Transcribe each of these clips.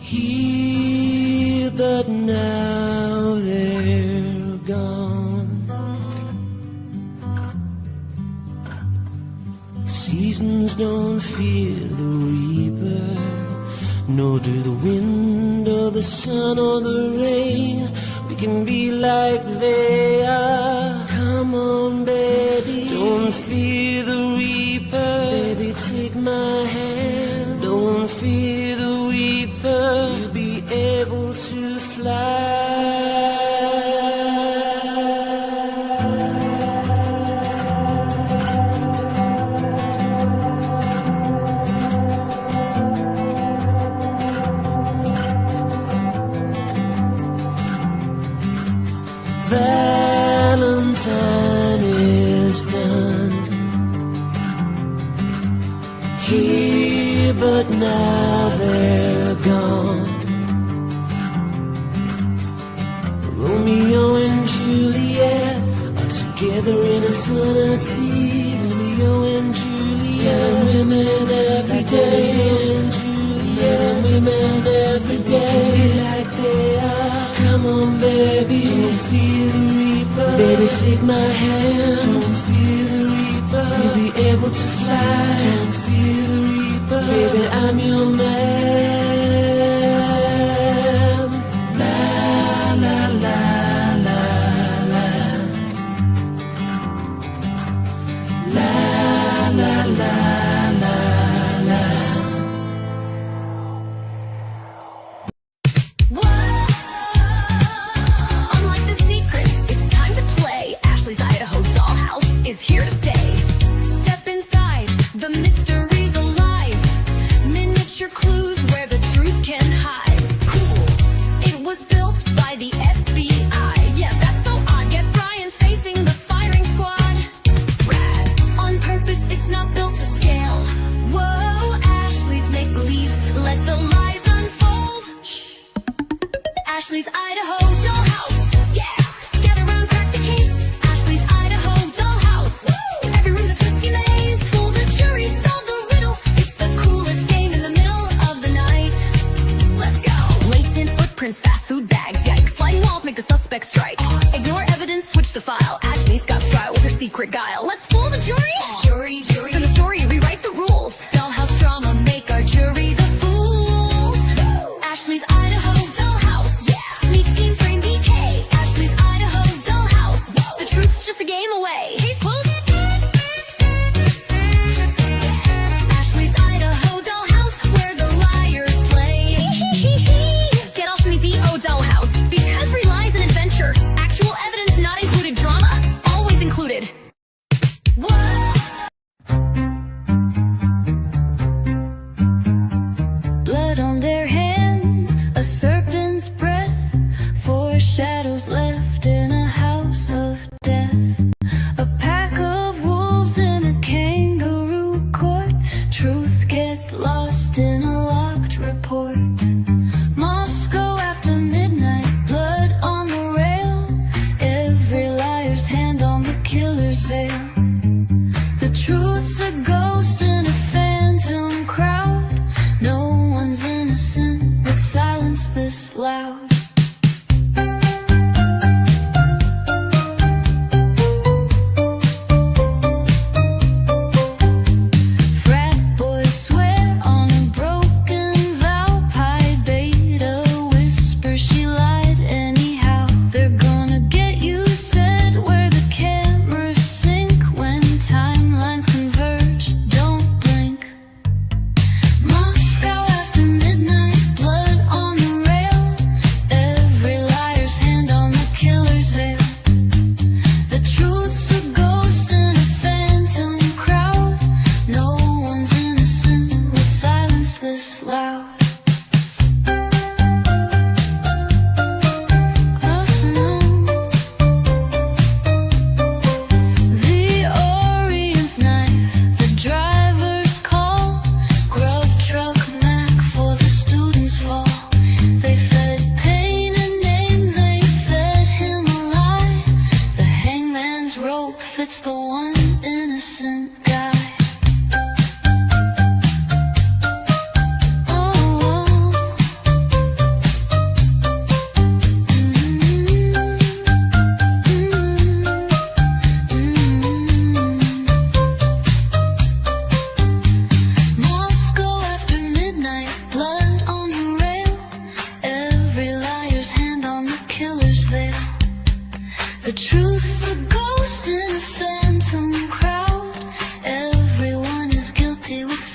here, but now they're gone. Seasons don't fear the reaper, nor do the wind or the sun or the rain. We can be like they are. Come on, baby, don't fear the reaper. Baby, take my hand. Don't fear the reaper. You'll be able to fly. Valentine is done here, but now they're gone. Romeo and Juliet are together in eternity. Romeo and Juliet, and women every day. And Juliet, and women every day, like they are. Come on, baby, don't fear the reaper. Baby, take my hand. Don't fear the reaper. You'll be able to fly. Don't fear the reaper. Baby, I'm your man. La la la la la. La la la la la. Is here to stay. Step inside, the mystery's alive. Miniature clues where the truth can hide. Cool, it was built by the FBI. Yeah, that's so odd. Get Brian facing the firing squad. Rad, on purpose, it's not built to scale. Whoa, Ashley's make-believe. Let the lies unfold. Shh. Ashley's Idaho Dollhouse. Yeah, gather round, crack the case. Ashley's Idaho Dollhouse. Every room's a twisty maze. Fool the jury, solve the riddle. It's the coolest game in the middle of the night. Let's go. Latent footprints, fast food bags. Yikes, sliding walls make the suspect strike. Ignore evidence, switch the file. Ashley's got style with her secret guile. Let's fool the jury. Jury. Spin the story, rewrite the rules. Dollhouse drama, make our jury the fools. Ashley's Idaho Dollhouse. Yeah. Sneak, scheme, frame, BK. Ashley's Idaho Dollhouse. The truth's just a game away. Case closed. Ashley's Idaho Dollhouse, where the liars play. Get Ashley's EO Dollhouse, because relies an adventure. Actual evidence not included, drama always included. Whoa.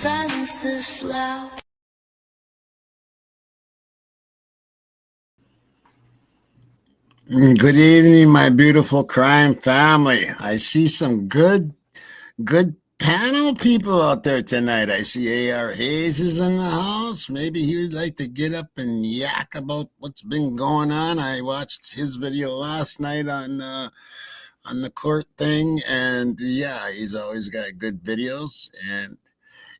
silence this loud. Good evening, my beautiful crime family. I see some good panel people out there tonight. I see A.R. Hayes is in the house. Maybe he would like to get up and yak about what's been going on. I watched his video last night on the court thing, and yeah, he's always got good videos. And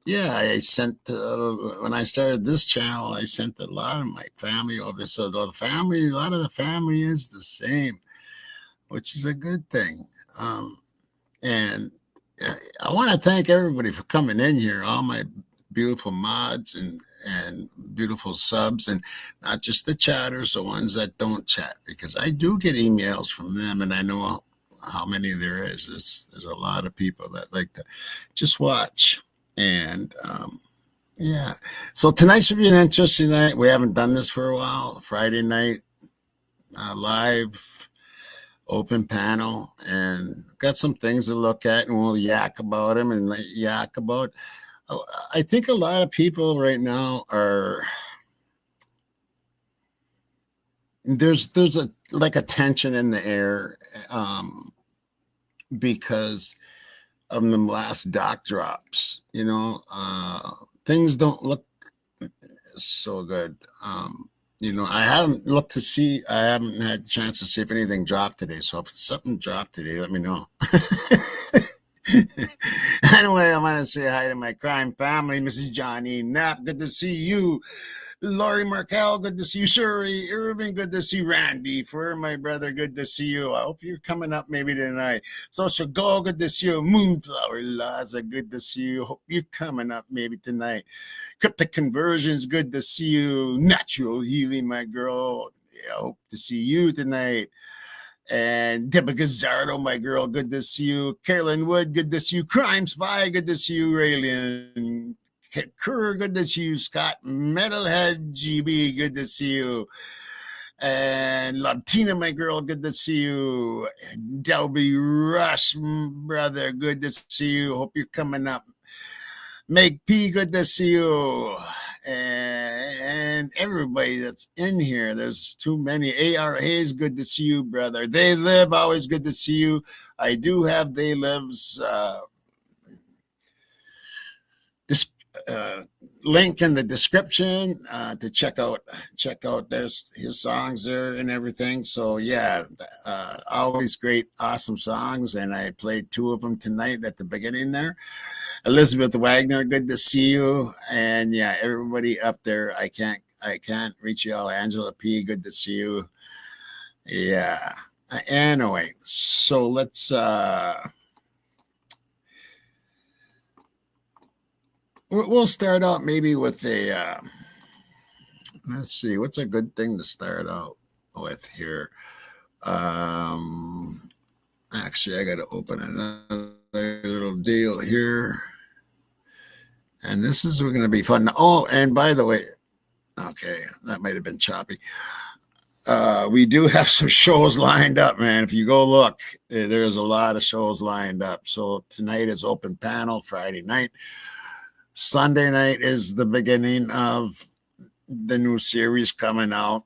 yeah, I sent when I started this channel, I sent a lot of my family over. So a lot of the family is the same, which is a good thing. And I want to thank everybody for coming in here, all my beautiful mods and beautiful subs, and not just the chatters, the ones that don't chat, because I do get emails from them, and I know how many there is. There's a lot of people that like to just watch. And yeah, so tonight should be an interesting night. We haven't done this for a while. Friday night live open panel, and got some things to look at, and we'll yak about them and yak about. I think a lot of people right now are there's a like a tension in the air because of the last doc drops. Things don't look so good. I haven't looked to see. I haven't had a chance to see if anything dropped today. So if something dropped today, let me know. Anyway, I want to say hi to my crime family, Mrs. Johnny Knapp. Good to see you. Laurie Markel, good to see you. Shuri Irving, good to see you. Randy Fur, my brother, good to see you. I hope you're coming up maybe tonight. Social Glow, good to see you. Moonflower Laza, good to see you. Hope you're coming up maybe tonight. Cryptic Conversions, good to see you. Natural Healing, my girl. Yeah, I hope to see you tonight. And Deborah Gazzardo, my girl, good to see you. Carolyn Wood, good to see you. Crime Spy, good to see you. Raylene Kerr, good to see you. Scott Metalhead GB, good to see you. And Latina, my girl, good to see you. Delby Rush, brother, good to see you. Hope you're coming up. Meg P, good to see you. And everybody that's in here, there's too many. A.R. Hayes, good to see you, brother. They Live, always good to see you. I do have They Live's link in the description to check out his songs there and everything. So yeah, always great, awesome songs, and I played two of them tonight at the beginning there. Elizabeth Wagner, good to see you. And yeah, everybody up there, I can't reach you all. Angela P, good to see you. Yeah, anyway, so let's we'll start out maybe with a let's see, what's a good thing to start out with here. Actually, I got to open another little deal here, and this is going to be fun. Oh, and by the way, okay, that might have been choppy. We do have some shows lined up, man. If you go look, there's a lot of shows lined up. So tonight is open panel. Friday night. Sunday night is the beginning of the new series coming out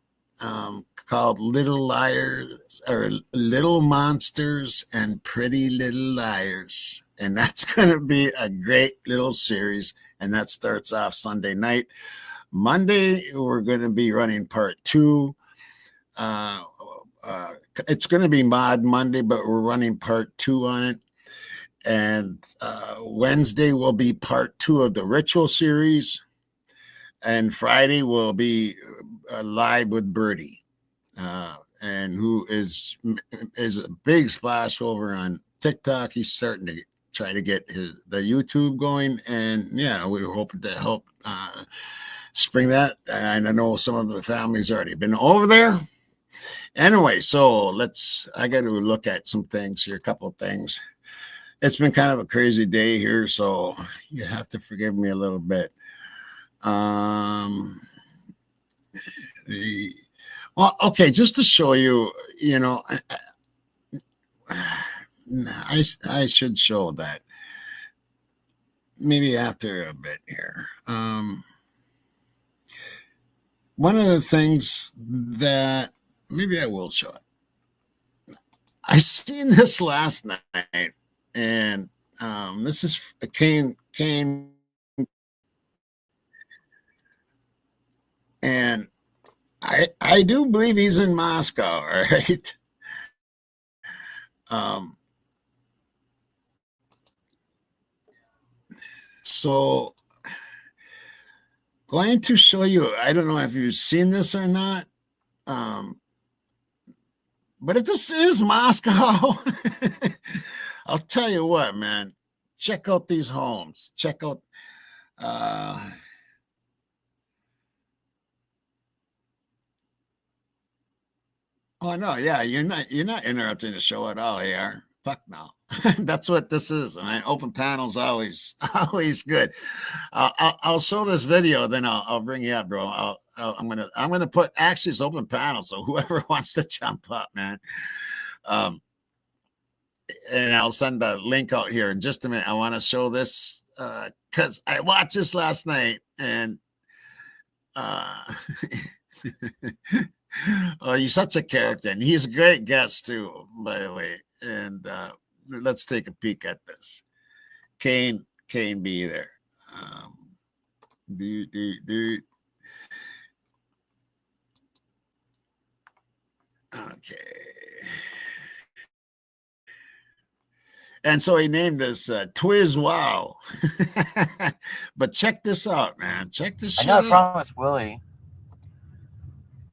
called Little Liars, or Little Monsters and Pretty Little Liars. And that's going to be a great little series. And that starts off Sunday night. Monday, we're going to be running part 2. It's going to be Mod Monday, but we're running part 2 on it. And Wednesday will be part 2 of the Ritual series. And Friday will be live with Birdie, and who is a big splash over on TikTok. He's starting to try to get the YouTube going. And yeah, we're hoping to help spring that. And I know some of the family's already been over there. Anyway, so I got to look at some things here, a couple of things. It's been kind of a crazy day here, so you have to forgive me a little bit. Well, okay, just to show you, I should show that. maybe after a bit here. One of the things that maybe I will show it. I seen this last night, and this is Kane, and I do believe he's in Moscow, right? So going to show you. I don't know if you've seen this or not. But if this is Moscow, I'll tell you what, man. Check out these homes. Check out. Oh no, yeah, you're not interrupting the show at all here. Fuck no. That's what this is. And open panels always good. I'll show this video, then I'll bring you up, bro. I'm gonna put actually it's open panel, so whoever wants to jump up, man. And I'll send a link out here in just a minute. I want to show this because I watched this last night, and oh, he's such a character, and he's a great guest too, by the way. And let's take a peek at this. Kane be there. Okay. And so he named this Twiz Wow. But check this out, man. Check this shit out. I promised Willie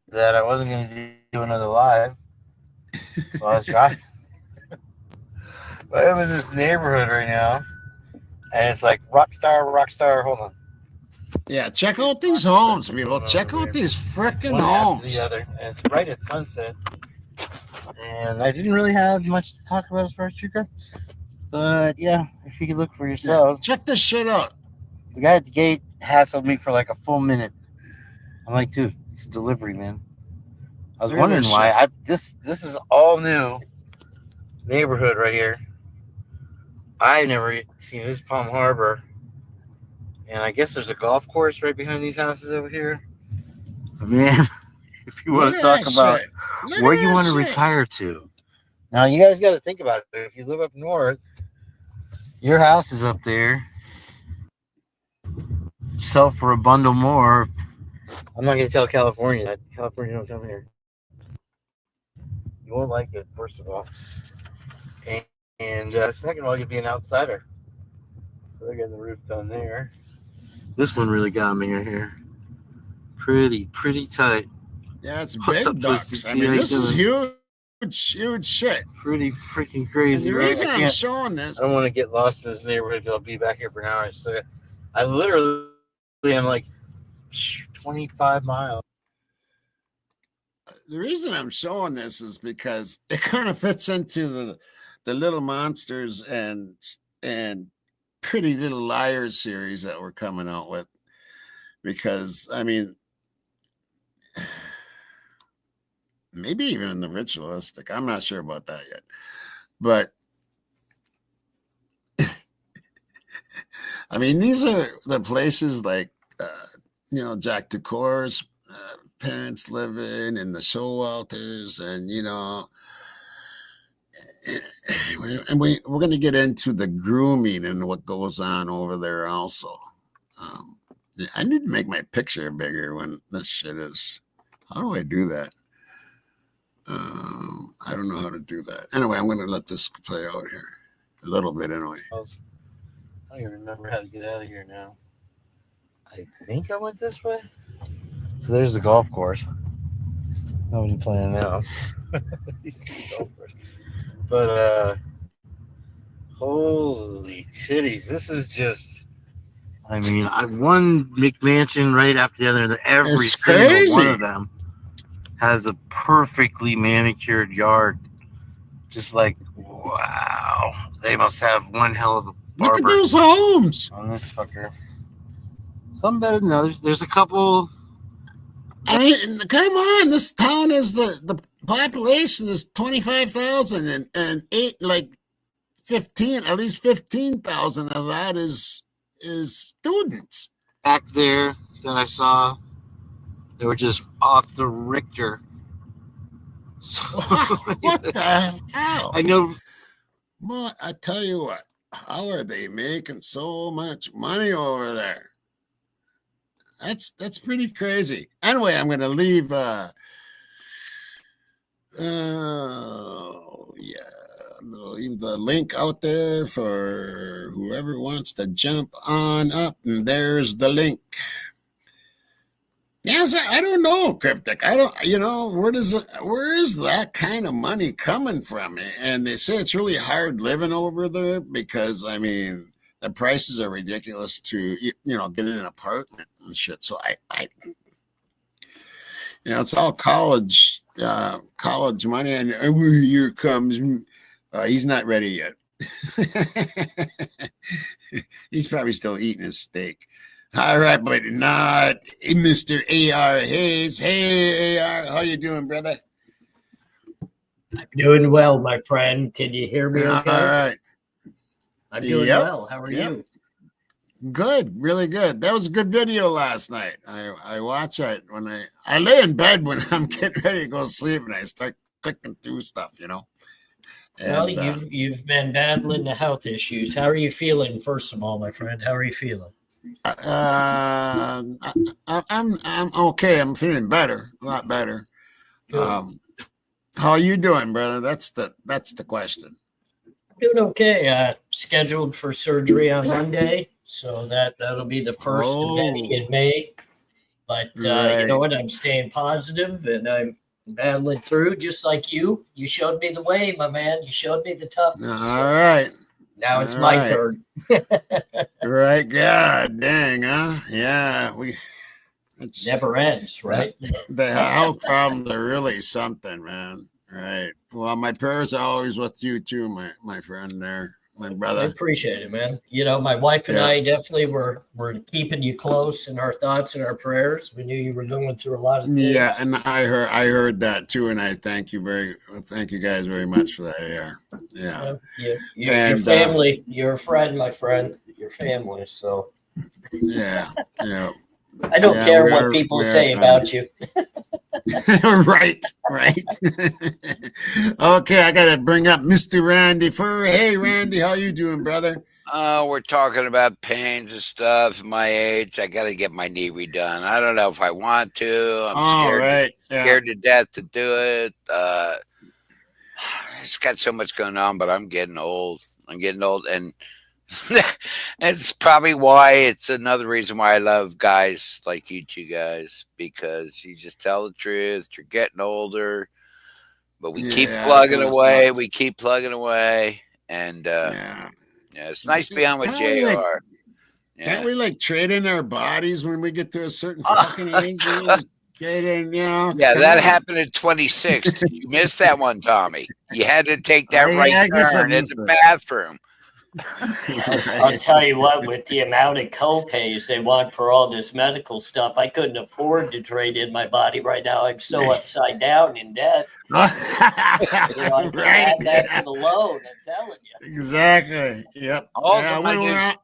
that I wasn't going to do another live while I was driving. But I'm in this neighborhood right now, and it's like Rockstar. Hold on. Yeah, check out these homes, people. Check out these freaking homes. The other, and it's right at sunset. And I didn't really have much to talk about as far as true crime. But yeah, if you could look for yourselves. Yeah, check this shit out. The guy at the gate hassled me for like a full minute. I'm like, dude, it's a delivery, man. I was wondering why. This is all new neighborhood right here. I've never seen this Palm Harbor. And I guess there's a golf course right behind these houses over here. But man, if you want to talk about where you want to retire to. Now, you guys got to think about it. If you live up north, your house is up there. Sell for a bundle more. I'm not going to tell California that. California don't come here. You won't like it, first of all. And second of all, you'll be an outsider. So they're getting the roof done there. This one really got me right here. Pretty tight. Yeah, it's big ducks. I mean, this is huge shit. Pretty freaking crazy. And the reason I'm showing this, I don't want to get lost in this neighborhood. I'll be back here for an hour. I literally am like 25 miles. The reason I'm showing this is because it kind of fits into the Little Monsters and Pretty Little Liars series that we're coming out with. Because, I mean, maybe even the Ritualistic. I'm not sure about that yet. But, I mean, these are the places like, Jack DeCour's parents live in, and the Showalters, and, and we're going to get into the grooming and what goes on over there also. I need to make my picture bigger when this shit is. How do I do that? I don't know how to do that. Anyway, I'm going to let this play out here a little bit anyway. I don't even remember how to get out of here now. I think I went this way. So there's the golf course. Nobody playing now. But holy titties, this is just. I mean, I've one McMansion right after the other, and every single one of them has a perfectly manicured yard. Just like, wow, they must have one hell of a barber. Look at those homes on this fucker. Some better than others. There's a couple. I mean, come on. This town is the population is 25,000 and at least 15,000 of that is his students. Back there that I saw, they were just off the Richter. So, What the hell? I know. Well, I tell you what, how are they making so much money over there? That's pretty crazy. Anyway, I'm gonna leave I'm gonna leave the link out there for whoever wants to jump on up, and there's the link. Yes, I don't know, Cryptic. I don't, where is that kind of money coming from? And they say it's really hard living over there because, I mean, the prices are ridiculous to, get an apartment and shit. So I it's all college money. And here comes, he's not ready yet. He's probably still eating his steak. All right, but not Mr. A.R. Hayes. Hey, A.R., how you doing, brother? I'm doing well, my friend. Can you hear me okay? All right. I'm doing well. How are you? Good, really good. That was a good video last night. I watch it when I lay in bed when I'm getting ready to go to sleep, and I start clicking through stuff, And, well, you've been battling the health issues. How are you feeling, first of all, my friend? How are you feeling? I'm okay. I'm feeling better, a lot better. How are you doing, brother? That's the question. I'm doing okay. Scheduled for surgery on Monday, so that'll be the first of many in May. But Right. you know what? I'm staying positive, and I'm battling through just like you. You showed me the way, my man. You showed me the toughness. All right. Now it's All my right. turn. Right. God dang, huh? Yeah. It's Never ends, right? the health problems are really something, man. Right. Well, my prayers are always with you too, my friend there, my I brother. appreciate it, man. My wife and I definitely were keeping you close in our thoughts and our prayers. We knew you were going through a lot of things. Yeah, and I heard that too, and I thank you guys very much for that, AR. Yeah. Your And, family, you're a friend, my friend. Your family. So Yeah. I don't Yeah, care we what are- people we are say friends. about you. Right. Okay, I gotta bring up Mr. Randy Fur. Hey, Randy, how you doing, brother? We're talking about pains and stuff. My age, I got to get my knee redone. I don't know if I want to. I'm All scared, right. Yeah. scared to death to do it. It's got so much going on, but I'm getting old. And it's probably why it's another reason why I love guys like you two guys, because you just tell the truth. You're getting older, but we keep Yeah, plugging that's away. not- We keep plugging away, and Yeah. yeah, it's nice being on with Can't we, like, JR. Can't we trade in our bodies when we get to a certain fucking age? We just trade in, Yeah, come that on. happened at 26. You missed that one, Tommy. You had to take that Yeah, right I guess I turn in missed the it. bathroom. I'll tell you what, with the amount of co-pays they want for all this medical stuff, I couldn't afford to trade in my body right now. I'm so upside down in debt. I can add that to the loan, I'm telling you. Exactly. Yep. Also, Yeah, my dudes-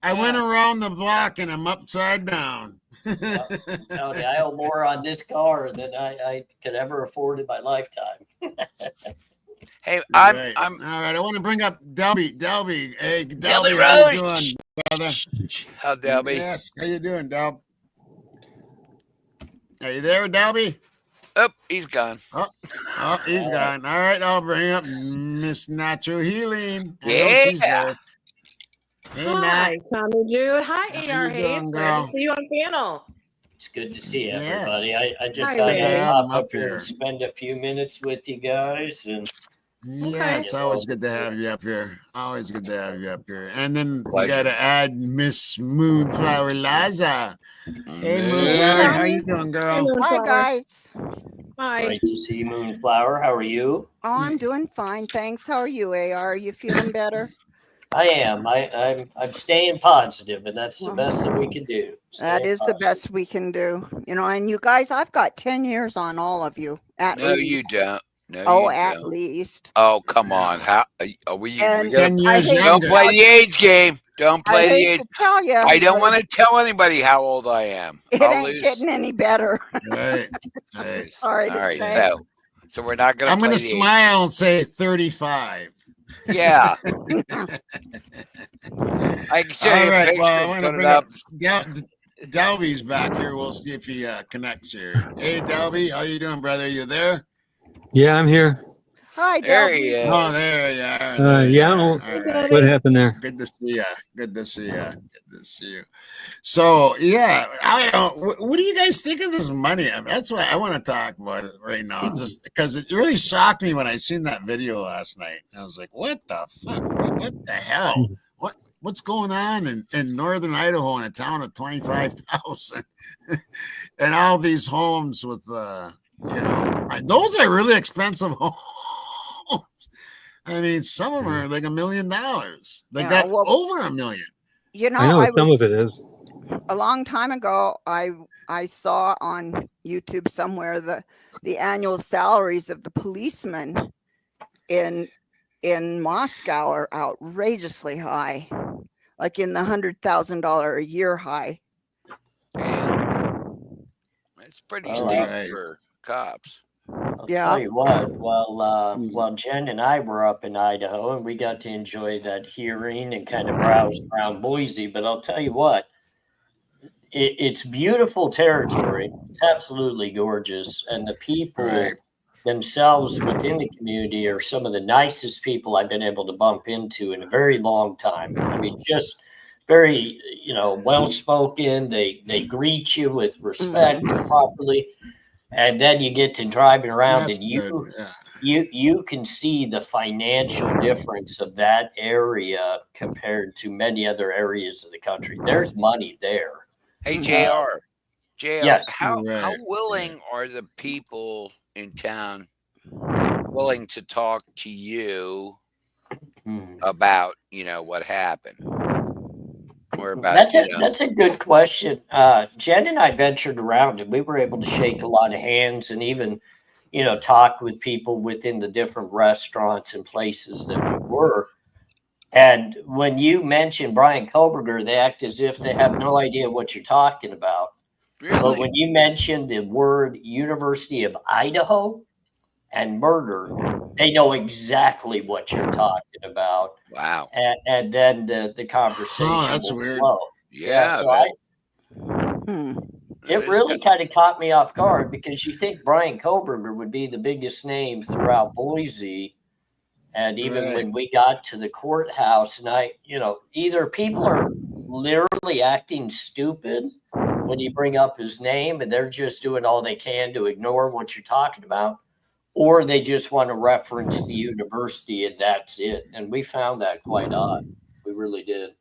I went around the block and I'm upside down. I'm telling you, I owe more on this car than I could ever afford in my lifetime. Hey, Right. I'm All right. I want to bring up Delby. Delby. Hey, Delby Delby, how you Rose. doing, brother? how Delby. Yes. How you doing, Delb? Are you there, Delby? Oh, he's gone. Oh, he's gone. All right. I'll bring up Miss Natural Healing. I know Yeah. she's there. Hey, Nat. Hi, Tommy Jude. Hi, How AR you Hayes. doing, Glad girl? to see you on panel. It's good to see Yes. everybody. I just Hi, thought Randy. I'd pop I'm up up here here. and spend a few minutes with you guys. And Yeah, Okay. it's always good to have you up here. Always good to have you up here. And then we Pleasure. got to add Miss Moonflower Liza. Hey, Moon. Moonflower, how you doing, girl? Hello, Hi, Flower. guys. Hi. great to see you, Moonflower. How are you? Oh, I'm doing fine. Thanks. How are you, AR? Are you feeling better? I am. I'm staying positive, and that's the best that we can do. That Staying is the positive. best we can do. And you guys, I've got 10 years on all of you. At No, least. you don't. No, Oh, you at don't. least. Oh, come on. How are we? And We gotta, 10 I years hate, don't younger. play the age game. Don't I play the hate age. to tell you, I don't but want to tell anybody how old I am. it I'll ain't lose. getting any better. Right. I'll Right. lose. Sorry All to right. say. So we're not gonna I'm play going to the age. smile and say 35. Yeah. I can show All you a right. picture Well, I and want to put it bring up. up Delby's back here. We'll see if he connects here. Hey, Delby, how you doing, brother? You there? Yeah, I'm here. Hi, There Delby. he is. Oh, there you are. There you Yeah, I are. don't All know right. what happened there. Good to see you. Good to see you. Good to see you. So, yeah, I don't. What do you guys think of this money? I mean, that's why I want to talk about it right now, just because it really shocked me when I seen that video last night. I was like, "What the fuck? What the hell? What's going on in northern Idaho in a town of 25,000, and all these homes with those are really expensive homes." I mean, some of them are like $1 million. They Yeah, got well, over $1 million. You know, I know I some of was it is. a long time ago. I saw on YouTube somewhere the annual salaries of the policemen in Moscow are outrageously high, like in the $100,000 a year high. It's pretty All steep right. for cops. I'll Yeah. tell you what. Well, Jen and I were up in Idaho, and we got to enjoy that hearing and kind of browse around Boise. But I'll tell you what, it's beautiful territory. It's absolutely gorgeous, and the people Right. themselves within the community are some of the nicest people I've been able to bump into in a very long time. I mean, just very, well spoken. They greet you with respect and properly. And then you get to driving around, That's and good. Yeah. you can see the financial difference of that area compared to many other areas of the country. There's money there. Hey, JR. Yes. How Right. willing are the people in town willing to talk to you about, what happened? Or about, That's a good question. Jen and I ventured around, and we were able to shake a lot of hands and even, talk with people within the different restaurants and places that we were. And when you mention Brian Koberger, they act as if they have no idea what you're talking about. But really? when you mention the word University of Idaho and murder, they know exactly what you're talking about. Wow. And then the conversation that's will weird. flow. Yeah. So that it is really good. kind of caught me off guard, because you think Brian Koberger would be the biggest name throughout Boise. And even Right. when we got to the courthouse, and either people are literally acting stupid when you bring up his name and they're just doing all they can to ignore what you're talking about, or they just want to reference the university and that's it. And we found that quite odd. We really did.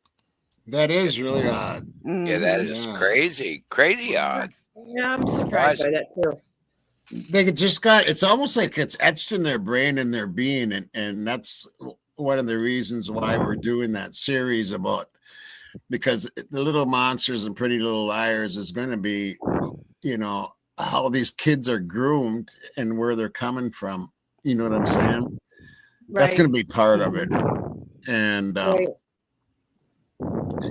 That is really odd. Yeah, that is Yeah. crazy. Crazy odd. Yeah, I'm surprised by that too. They just it's almost like it's etched in their brain and their being. And that's one of the reasons why we're doing that series because the Little Monsters and Pretty Little Liars is going to be, how these kids are groomed and where they're coming from. You know what I'm saying? That's going to be part of it. And, Right.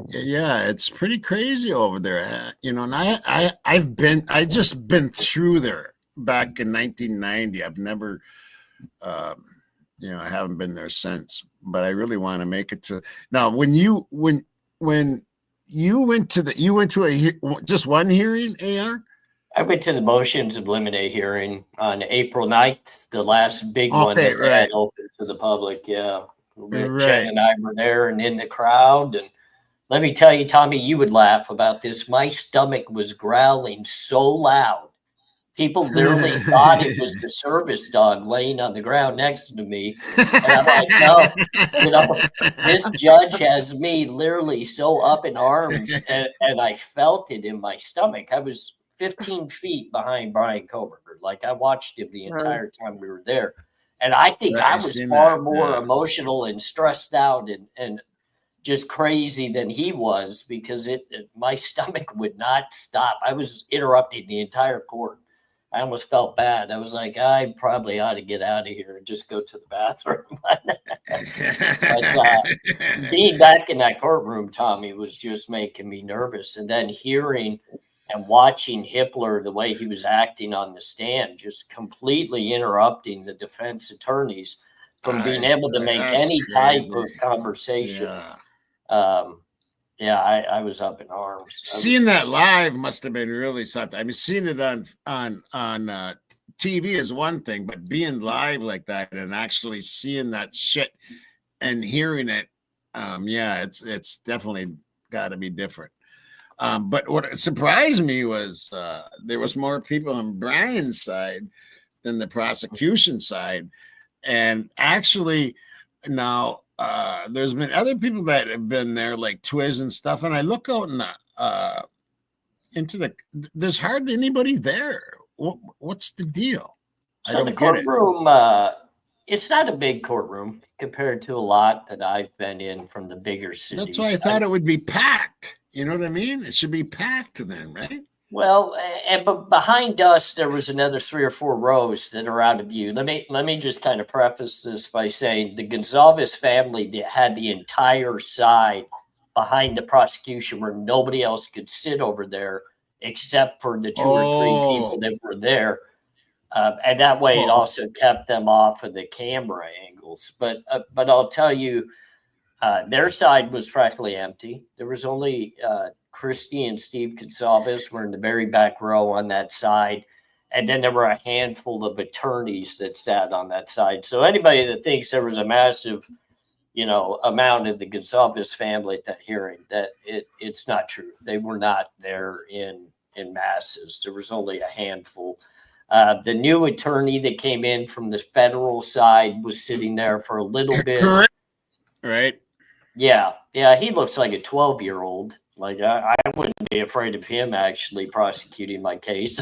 yeah, it's pretty crazy over there. And I just been through there back in 1990. I've never, I haven't been there since, but I really want to make it to now. When you went to just one hearing, AR? I went to the motions of limine hearing on April 9th, the last big one that they had open to the public. Yeah. Jen and I were there and in the crowd. And let me tell you, Tommy, you would laugh about this. My stomach was growling so loud. People literally thought it was the service dog laying on the ground next to me. And I'm like, no, this judge has me literally so up in arms, and I felt it in my stomach. I was 15 feet behind Brian Koberger. Like, I watched him the entire time we were there. And I think I was far more emotional and stressed out and just crazy than he was, because my stomach would not stop. I was interrupting the entire court. I almost felt bad. I was like, I probably ought to get out of here and just go to the bathroom. Being back in that courtroom, Tommy, was just making me nervous. And then hearing and watching Hitler, the way he was acting on the stand, just completely interrupting the defense attorneys from being able to make any type of conversation. I was up in arms. Seeing that live must have been really something. I mean, seeing it on TV is one thing, but being live like that and actually seeing that shit and hearing it, it's definitely got to be different. But what surprised me was there was more people on Brian's side than the prosecution side, and actually now. There's been other people that have been there, like Twiz and stuff, and I look out in there's hardly anybody there. What's the deal? So the courtroom, it's not a big courtroom compared to a lot that I've been in from the bigger cities. That's why I thought it would be packed. You know what I mean? It should be packed then, right? Well, but behind us, there was another 3 or 4 rows that are out of view. Let me just kind of preface this by saying the Gonzalez family had the entire side behind the prosecution where nobody else could sit over there except for the 2 or 3 people that were there. And that way it also kept them off of the camera angles. But I'll tell you, their side was practically empty. There was only Christy and Steve Gonzalez were in the very back row on that side. And then there were a handful of attorneys that sat on that side. So anybody that thinks there was a massive, amount of the Gonzalez family at that hearing, that it's not true. They were not there in masses. There was only a handful. The new attorney that came in from the federal side was sitting there for a little bit. Right. Yeah. He looks like a 12-year-old. Like I wouldn't be afraid of him actually prosecuting my case.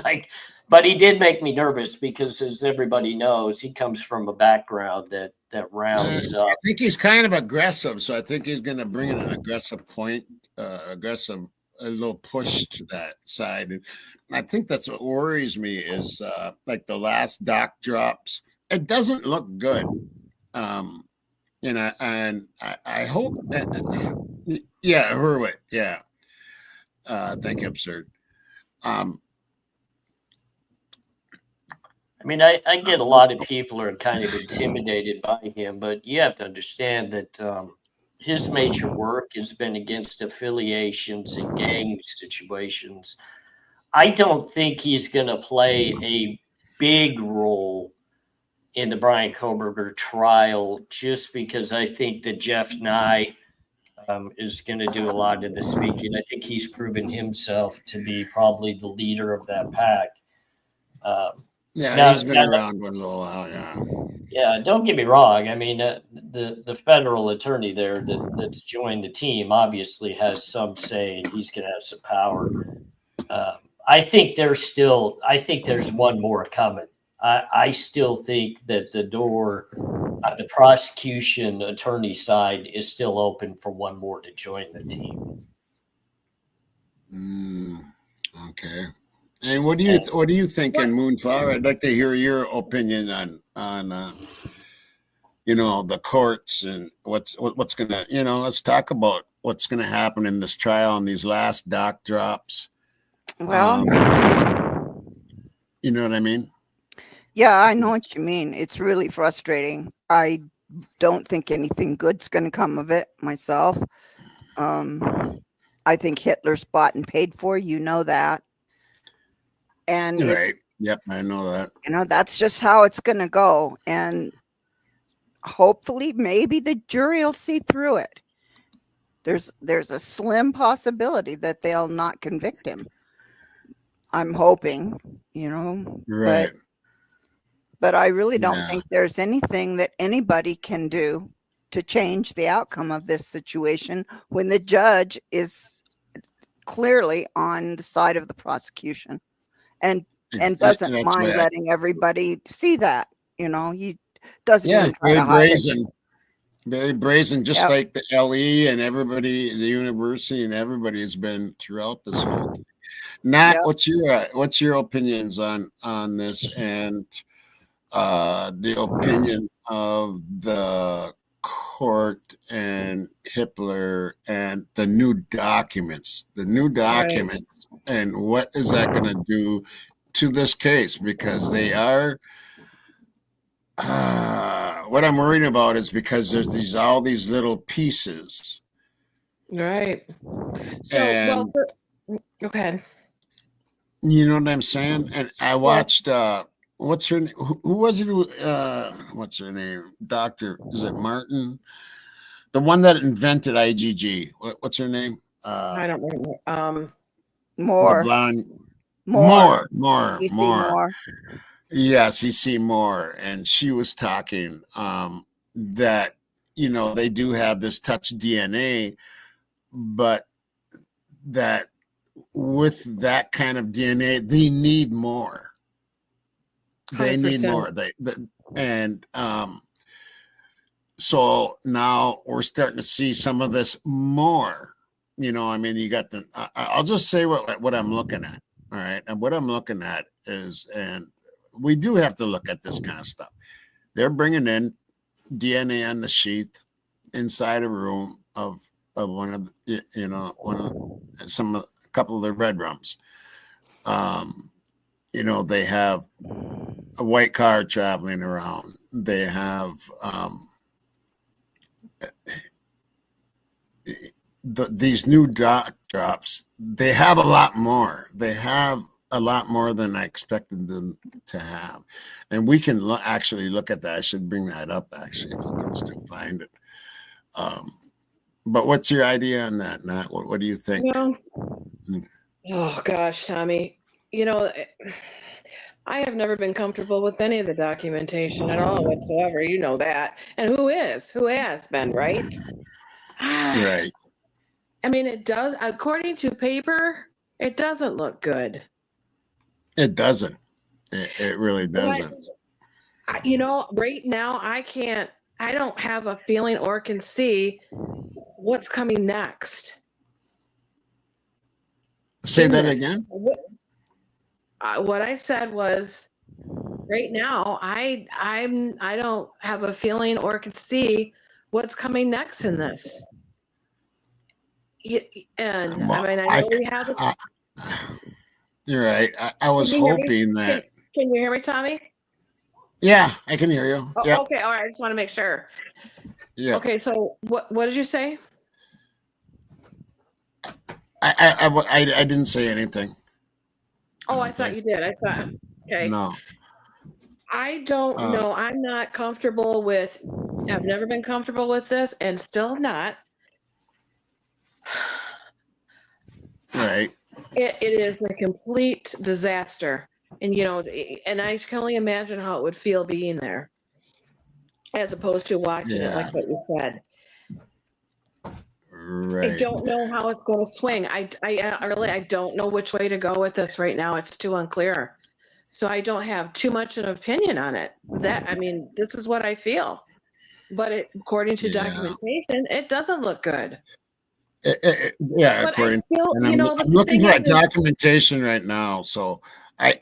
But he did make me nervous because, as everybody knows, he comes from a background that rounds up. I think he's kind of aggressive, so I think he's going to bring in an aggressive a little push to that side. And I think that's what worries me is like the last doc drops. It doesn't look good. And I hope that, Hurwitz. Yeah. Thank you, Absurd. I mean, I get a lot of people are kind of intimidated by him, but you have to understand that his major work has been against affiliations and gang situations. I don't think he's going to play a big role in the Bryan Kohberger trial just because I think that Jeff Nye is going to do a lot of the speaking. I think he's proven himself to be probably the leader of that pack. He's been around for a little while. Yeah, don't get me wrong. I mean, the federal attorney there that's joined the team obviously has some say, and he's going to have some power. I think there's one more coming. I still think that the door, the prosecution attorney side is still open for one more to join the team. Okay. And what do you think in Moonflower? I'd like to hear your opinion on the courts and what's gonna, let's talk about what's gonna happen in this trial and these last doc drops. Well, you know what I mean? Yeah, I know what you mean. It's really frustrating. I don't think anything good's going to come of it myself. I think Hitler's bought and paid for. You know that. And right. Yep, I know that. That's just how it's going to go. And hopefully, maybe the jury will see through it. There's a slim possibility that they'll not convict him. I'm hoping, Right. But I really don't think there's anything that anybody can do to change the outcome of this situation when the judge is clearly on the side of the prosecution and doesn't mind letting everybody see that. He doesn't even try to hide it. Very brazen, just like the LE and everybody, the university and everybody has been throughout this whole thing. Nat, Yep. what's your opinions on this and the opinion of the court and Hitler and the new documents, and what is that going to do to this case? Because they are, what I'm worried about is because there's all these little pieces. Right. So, And go ahead. you know what I'm saying? And I watched, what's her name? Who was it? What's her name? Dr. Is it Martin? The one that invented IgG. What's her name? I don't remember. More. More. You see more. Yeah, CC Moore. And she was talking that, you know, they do have this touch DNA, but that with that kind of DNA, they need more. They need 100%. more. So now we're starting to see some of this more. You know, I mean, you got I'll just say what I'm looking at. All right. And what I'm looking at is, and we do have to look at this kind of stuff. They're bringing in DNA on the sheath inside a room of one of, you know, a couple of the red rooms. You know, they have a white car traveling around. They have these new drops. They have a lot more. They have a lot more than I expected them to have. And we can actually look at that. I should bring that up, actually, if I can still find it. But what's your idea on that, Nat? What do you think? Well, oh gosh, Tommy, you know, I have never been comfortable with any of the documentation at all whatsoever. You know that. And who has been, right? Right. I mean, it does, according to paper, it doesn't look good. It doesn't. It really doesn't. You know, right now, I don't have a feeling or can see what's coming next. Say that again. What I said was, right now, I don't have a feeling or can see what's coming next in this. And I mean, I know we have. You're right. I was hoping that. Can you hear me, Tommy? Yeah, I can hear you. Oh, yep. Okay, all right. I just want to make sure. Yeah. Okay, so what did you say? I didn't say anything. Oh, I thought you did. I thought. Okay. No. I don't know. I'm not comfortable with. I've never been comfortable with this, and still not. Right. It is a complete disaster, and you know, and I can only imagine how it would feel being there, as opposed to watching it, like what you said. Right. I don't know how it's going to swing. I really don't know which way to go with this right now. It's too unclear, so I don't have too much an opinion on it. I mean, this is what I feel, but according to documentation, it doesn't look good. Yeah, but according. Still, I'm looking for that documentation right now, so I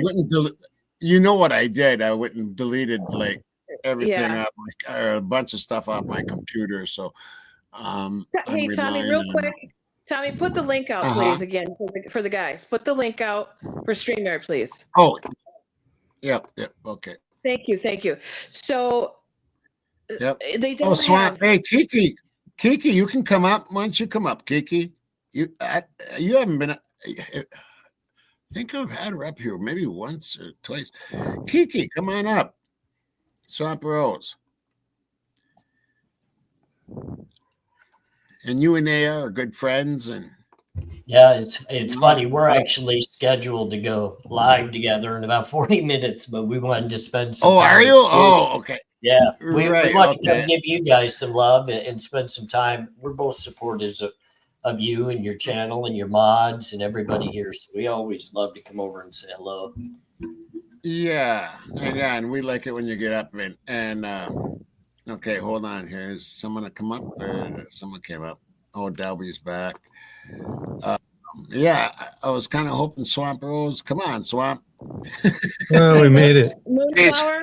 wouldn't. You know what I did? I went and deleted like everything up, a bunch of stuff off my computer. So, hey, Tommy, real quick, Tommy, put the link out, please, again for the guys. Put the link out for StreamYard, please. Oh, yep, okay. Thank you. So, they don't. Oh, Swamp. Hey, Kiki, you can come up. Why don't you come up, Kiki? You haven't been. I think I've had her up here maybe once or twice. Kiki, come on up. Swamp Rose. And you and AR are good friends, and yeah, it's funny. We're actually scheduled to go live together in about 40 minutes, but we wanted to spend some time. Oh, are you? Oh, okay. Yeah, we'd like to give you guys some love and spend some time. We're both supporters of you and your channel and your mods and everybody here. So we always love to come over and say hello. Yeah, and we like it when you get up and okay, hold on here. Is someone to come up? Someone came up. Oh, Dalby's back. Yeah, I was kind of hoping Swamp Rose. Come on, Swamp. Oh, we made it. Moonflower,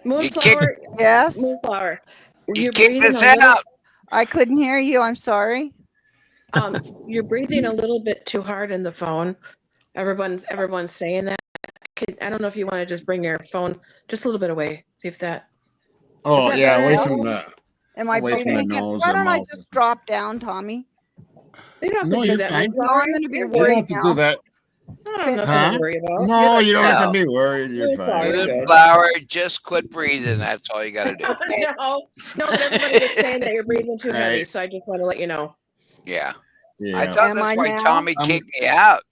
Moonflower, Yes, Moonflower. You You're kicked breathing us a little. out. I couldn't hear you. I'm sorry. You're breathing a little bit too hard in the phone. Everyone's saying that. I don't know if you want to just bring your phone just a little bit away. See if that. Oh that yeah, better away now? from the. Am I Away from the breathing? nose Why and don't I mouth. just drop down, Tommy? You don't have No, to do you're that. fine. No, I'm going to be You're You don't worried have to now. do that. I don't know Huh? nothing to worry about. No, you don't have No. to be worried. You're Moonflower, fine. you're Good good. flower, just quit breathing. That's all you got to do. No, but everybody was saying that you're breathing too heavy, Right. so I just want to let you know. Yeah. Yeah. I thought Am that's I why now? Tommy kicked me out.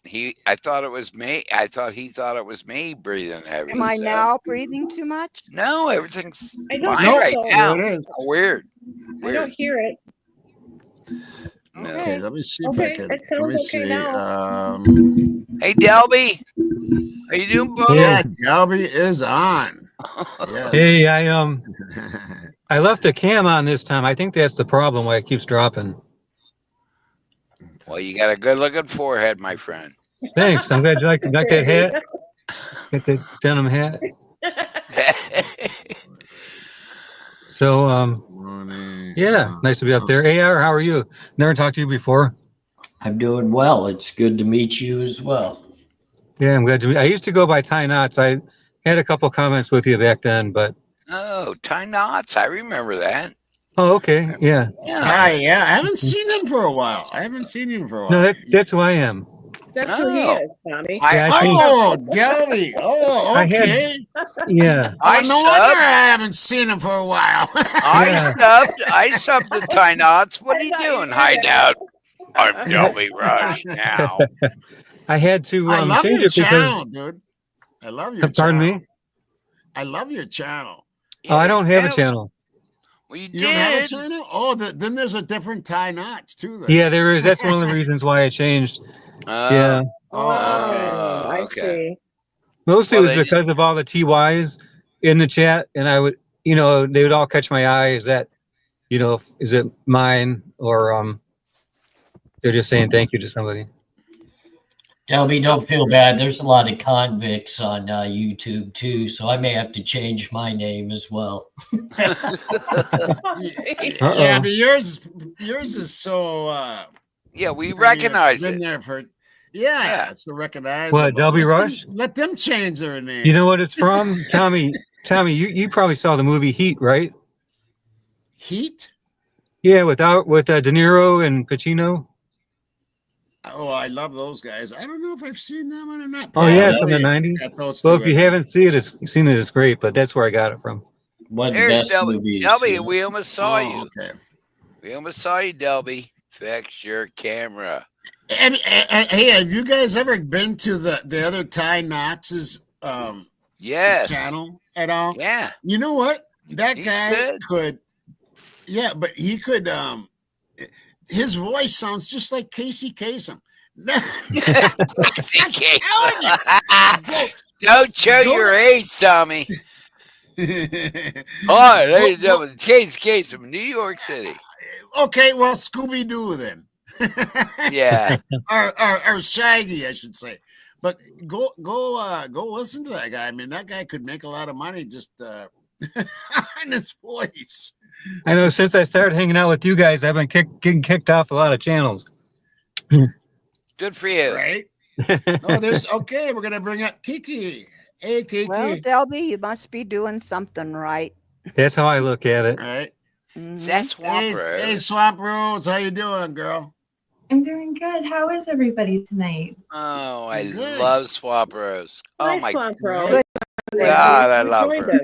I thought it was me. I thought he thought it was me breathing heavy. Am I so- now breathing too much? No, everything's I don't fine think right so. now. There it is. Weird. I don't hear it. No. Okay, let me see if Okay, I can. it sounds Let me okay see. now. Hey, Delby. How you doing, bud? Yeah, Galby is on. Yes. Hey, I left the cam on this time. I think that's the problem why it keeps dropping. Well, you got a good-looking forehead, my friend. Thanks. I'm glad you like that hat. Got that denim hat. So, yeah, nice to be up there. AR, how are you? Never talked to you before. I'm doing well. It's good to meet you as well. Yeah, I'm glad to meet. I used to go by Ty Knots. I had a couple comments with you back then, but Oh, Ty Knots. I remember that. oh, okay, yeah. Hi, yeah. I haven't seen him for a while. No, that's who I am. That's who he Oh. is, Tommy. Yeah, I changed- Oh, Galby. Oh, I had- okay. Yeah, I no wonder subbed. I haven't seen him for a while. I subbed to Ty Knots. What are you doing, Hideout? I'm Delby Rush now. I had to I love change your it because. channel, dude. I love your Pardon channel. me. I love your channel. Oh, I don't have Yeah, a channel. Well, you You don't have a did. channel? Oh, then there's a different Ty Knots too. Then. Yeah, there is. That's one of the reasons why I changed. Yeah, Oh, okay. I okay. see. mostly Well, it was then- because of all the TYs in the chat, and I would, they would all catch my eye. Is that, is it mine or they're just saying thank you to somebody. Delby, don't feel bad. There's a lot of convicts on YouTube too, so I may have to change my name as well. Yeah, Uh-oh. but yours is so. Yeah, we recognize been it. there for. Yeah. Yeah, it's the recognizable. What, Delby Rush? Let them change their name. You know what it's from, Tommy? Tommy, you probably saw the movie Heat, right? Heat? Yeah, with De Niro and Pacino. Oh, I love those guys. I don't know if I've seen that one or not. Oh yeah, it's Probably from the '90s. got those Well, two if you in. haven't seen it's great. But that's where I got it from. One of the There's best Delby. movies. Delby, yeah. we almost saw Oh, you. okay. We almost saw you, Delby. Fix your camera. Hey, have you guys ever been to the other Ty Knots' Yes. channel at all? Yeah. You know what? That He's guy good. could, yeah, but he could. His voice sounds just like Casey Kasem. Don't show Go- your age, Tommy. Hi, ladies and gentlemen, Chase Case from New York City. Okay, well, Scooby Doo then. Yeah. or Shaggy, I should say. But go listen to that guy. I mean, that guy could make a lot of money just on his voice. I know since I started hanging out with you guys, I've been getting kicked off a lot of channels. Good for you. Right? Oh, there's okay. We're gonna bring up Kiki. Hey, Kiki. Well, Delby, you must be doing something right. That's how I look at it. Right. Mhm. That's Hey, Swamp hey, Rose. Swamp Rose, how you doing, girl? I'm doing good. How is everybody tonight? Oh, I Good. love Swamp Rose. Oh Hi, my Swamp Rose. Good. God, I love her.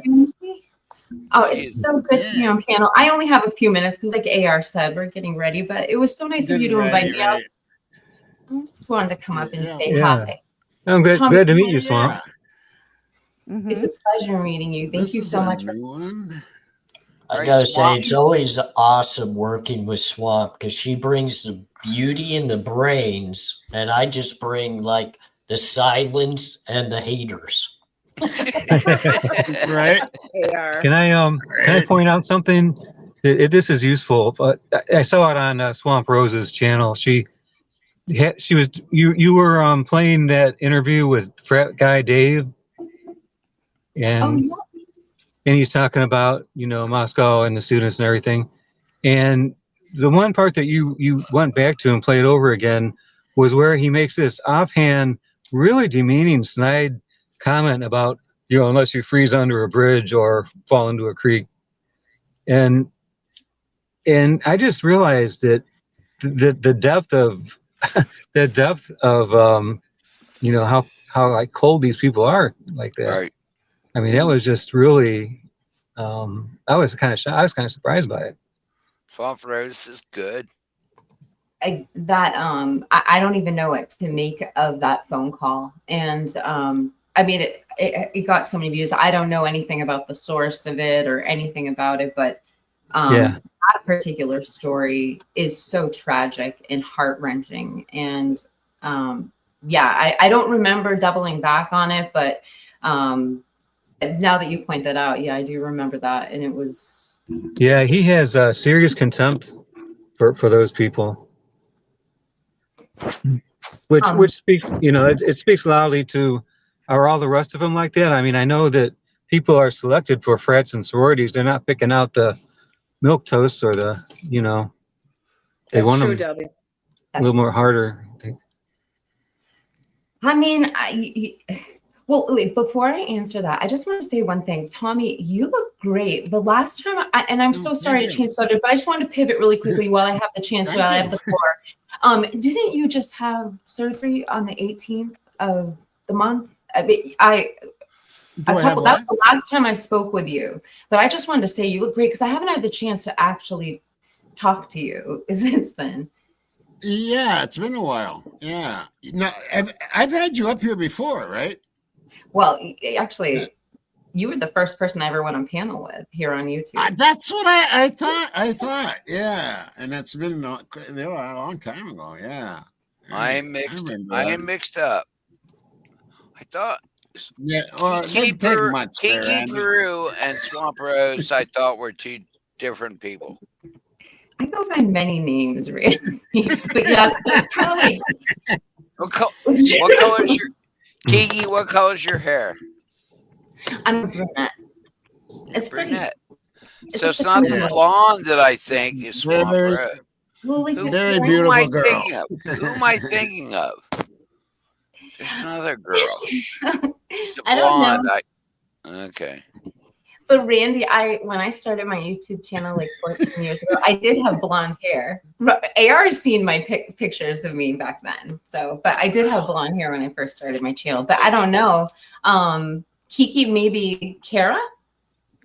Oh, it's so good to be on panel. I only have a few minutes because, like AR said, we're getting ready. But it was so nice of you to invite me out. I just wanted to come up and say Yeah. hi. I'm glad Tommy, to meet you, Swamp. Mhm. It's a pleasure meeting you. Thank This you is so a much. new one. I Right, gotta Swamp. say, it's always awesome working with Swamp because she brings the beauty and the brains, and I just bring like the silence and the haters. Right? AR. Can I point out something? This is useful. But I saw it on Swamp Rose's channel. She she was you were playing that interview with frat guy Dave, and and he's talking about Moscow and the students and everything, and the one part that you went back to and played over again was where he makes this offhand, really demeaning, snide comment about unless you freeze under a bridge or fall into a creek, and I just realized that the depth of how like cold these people are like that. Right. I mean, that was just really I was kind of surprised by it. Swamp Rose is good. I don't even know what to make of that phone call. And I mean, it got so many views. I don't know anything about the source of it or anything about it, but that particular story is so tragic and heart-wrenching. And I don't remember doubling back on it, but now that you point that out, I do remember that. And it was... Yeah, he has serious contempt for those people. Which speaks, it speaks loudly to, are all the rest of them like that? I mean, I know that people are selected for frats and sororities. They're not picking out the milquetoast or the, they want them a little more harder, I think. I mean, well, wait, before I answer that, I just want to say one thing. Tommy, you look great. The last time, and I'm so sorry to change subject, but I just wanted to pivot really quickly while I have the chance, while I have the floor. Didn't you just have surgery on the 18th of the month? I mean, that's the last time I spoke with you. But I just wanted to say you look great because I haven't had the chance to actually talk to you since then. Yeah, it's been a while. Yeah. No, I've had you up here before, right? Well, actually, you were the first person I ever went on panel with here on YouTube. That's what I thought. Yeah, and that's been a long time ago. Yeah, I am mixed up. I thought. Yeah, well, Kiki Peru and Swamp Rose, I thought were two different people. I go by many names, really. But yeah, that's kind of like. What color is your Kiki? What color is your hair? I'm a brunette. It's brunette. So it's not the blonde that I think is Swamp Rose. Well, like very beautiful girl. Who am I thinking of? There's another girl. I don't know. Okay. But Randy, when I started my YouTube channel like 14 years ago, I did have blonde hair. AR has seen my pictures of me back then. But I did have blonde hair when I first started my channel. But I don't know. Kiki, maybe Kara?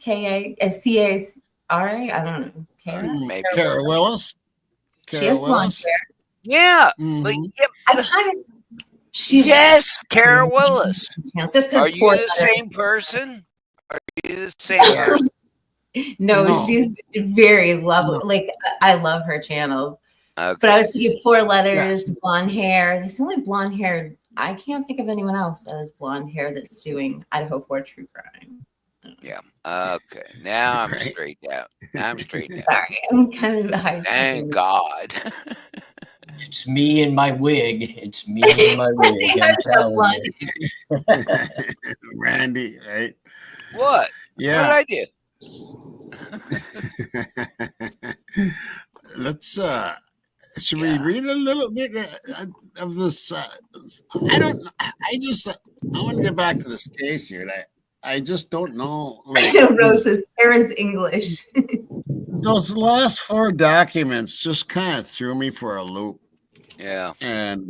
Kacara? I don't know. Kara? Maybe Kara Willis. She has blonde hair. Yeah. Mm-hmm. Yes, Kara Willis. Just are you the same person? Are you the same person? No, she's very lovely. No. Like, I love her channel. Okay. But I was thinking 4 letters, blonde hair. This is only blonde hair. I can't think of anyone else that has blonde hair that's doing Idaho 4 true crime. Yeah. Okay. Now I'm straight out. Sorry, I'm kind of high. Thank God. It's me and my wig. It's me and my wig. I'm telling you. Randy, right? What? Yeah. What did I do? Let's should we read a little bit of this? I want to get back to this case here. I just don't know. Like, Rose's Sarah's English. Those last 4 documents just kind of threw me for a loop. Yeah. And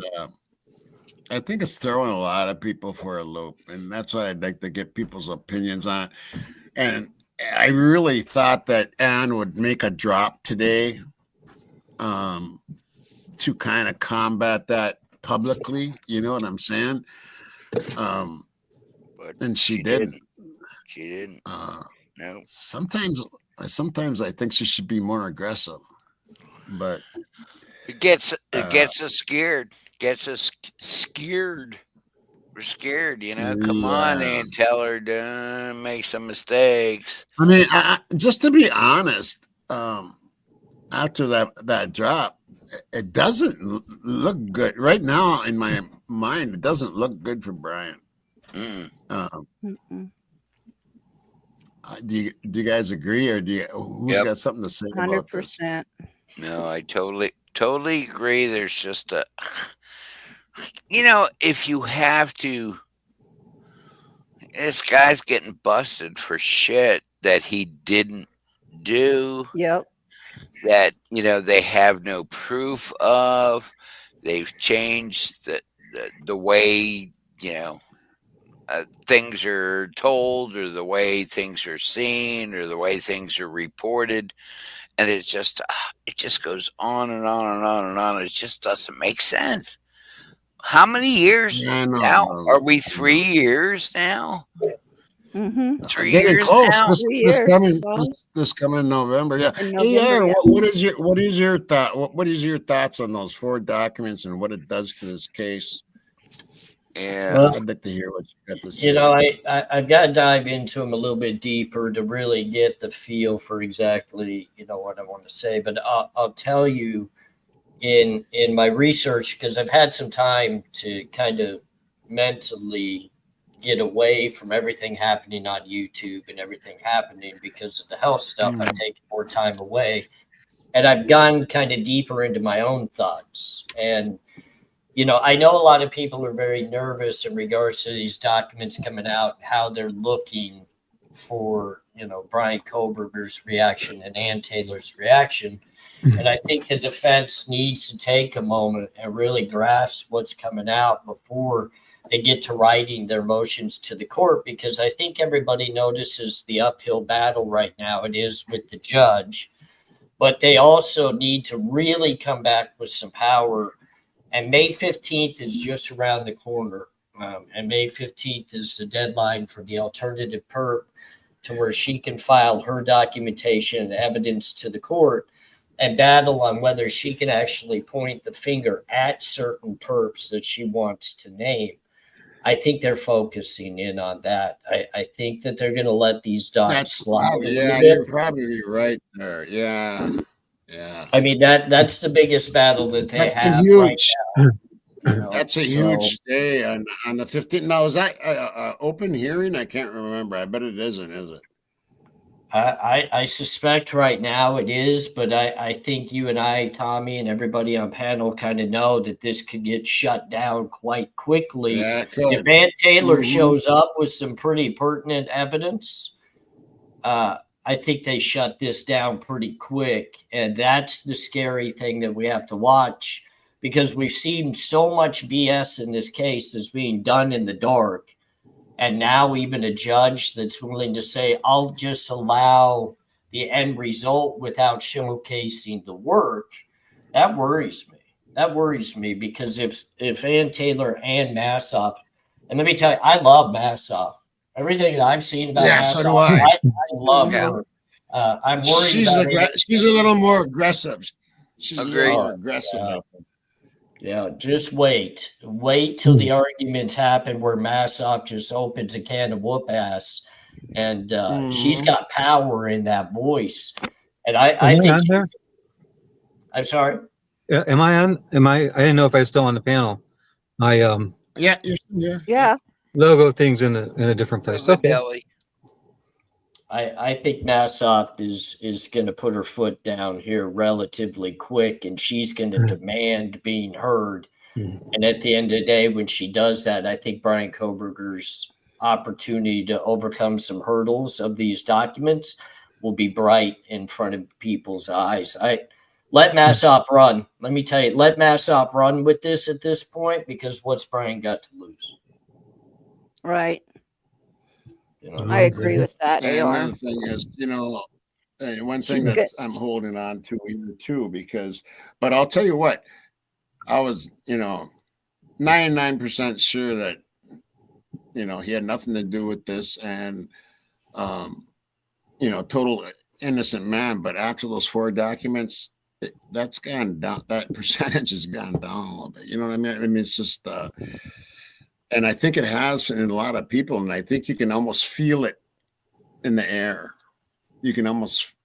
I think it's throwing a lot of people for a loop. And that's why I'd like to get people's opinions on it. And I really thought that Ann would make a drop today to kind of combat that publicly. You know what I'm saying? And she didn't. She didn't. No. Sometimes I think she should be more aggressive. But it gets us scared. Gets us scared. We're scared, Come on and tell her to make some mistakes. I mean, just to be honest, after that drop, it doesn't look good right now in my mind. It doesn't look good for Brian. Do you guys agree, or who's got something to say about this? 100%. No, I totally agree. There's just if you have to, this guy's getting busted for shit that he didn't do. Yep. That they have no proof of. They've changed the way things are told, or the way things are seen, or the way things are reported, and it just goes on and on and on and on. It just doesn't make sense. How many years now? Are we 3 years now? 3 years close. now. This coming November. Yeah. What is your thought? What is your thoughts on those 4 documents and what it does to this case? Yeah, well, I'd like to hear what you got to say. I've got to dive into them a little bit deeper to really get the feel for exactly what I want to say. But I'll tell you, in my research, because I've had some time to kind of mentally get away from everything happening on YouTube and everything happening because of the health stuff. I've taken more time away, and I've gone kind of deeper into my own thoughts. And I know a lot of people are very nervous in regards to these documents coming out, how they're looking for, Bryan Kohberger's reaction and Ann Taylor's reaction. And I think the defense needs to take a moment and really grasp what's coming out before they get to writing their motions to the court, because I think everybody notices the uphill battle right now it is with the judge, but they also need to really come back with some power. And May 15th is just around the corner. And May 15th is the deadline for the alternative perp to where she can file her documentation and evidence to the court and battle on whether she can actually point the finger at certain perps that she wants to name. I think they're focusing in on that. I think that they're going to let these dots slide. You're probably right there. Yeah. Yeah. I mean, that's the biggest battle that they have right now. That's a huge day on the 15th. Now, is that open hearing? I can't remember. I bet it isn't, is it? I suspect right now it is, but I think you and I, Tommy, and everybody on panel kind of know that this could get shut down quite quickly. Yeah, if Ann Taylor shows up with some pretty pertinent evidence, I think they shut this down pretty quick. And that's the scary thing that we have to watch, because we've seen so much BS in this case that's being done in the dark. And now even a judge that's willing to say, I'll just allow the end result without showcasing the work, that worries me. That worries me, because if Ann Taylor and Massoff, and let me tell you, I love Massoff. Everything that I've seen about Massoff, so do I. I love her. I'm worried she's a little more aggressive. She's a little more aggressive. Yeah, just wait till the arguments happen where Massoff just opens a can of whoop ass, and she's got power in that voice. And I think I'm sorry. Am I on? I didn't know if I was still on the panel. Yeah, you're here. Yeah. Logo things in a different place. Okay. I think Massoff is going to put her foot down here relatively quick, and she's going to demand being heard. And at the end of the day, when she does that, I think Bryan Kohberger's opportunity to overcome some hurdles of these documents will be bright in front of people's eyes. Let Massoff run. Let me tell you, let Massoff run with this at this point, because what's Bryan got to lose? Right. I agree with that. And another thing is, one thing that I'm holding on to either too, but I'll tell you what, I was, 99% sure that, he had nothing to do with this, and, total innocent man. But after those 4 documents, that's gone down. That percentage has gone down a little bit. You know what I mean? I mean, it's just, and I think it has in a lot of people, and I think you can almost feel it in the air. You can almost,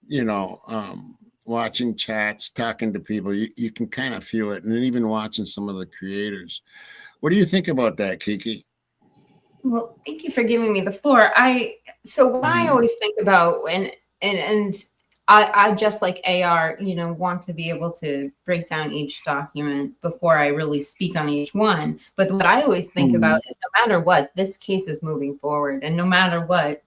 watching chats, talking to people, you can kind of feel it, and even watching some of the creators. What do you think about that, Kiki? Well, thank you for giving me the floor. So what I always think about and I just like AR, want to be able to break down each document before I really speak on each one. But what I always think about is no matter what, this case is moving forward. And no matter what,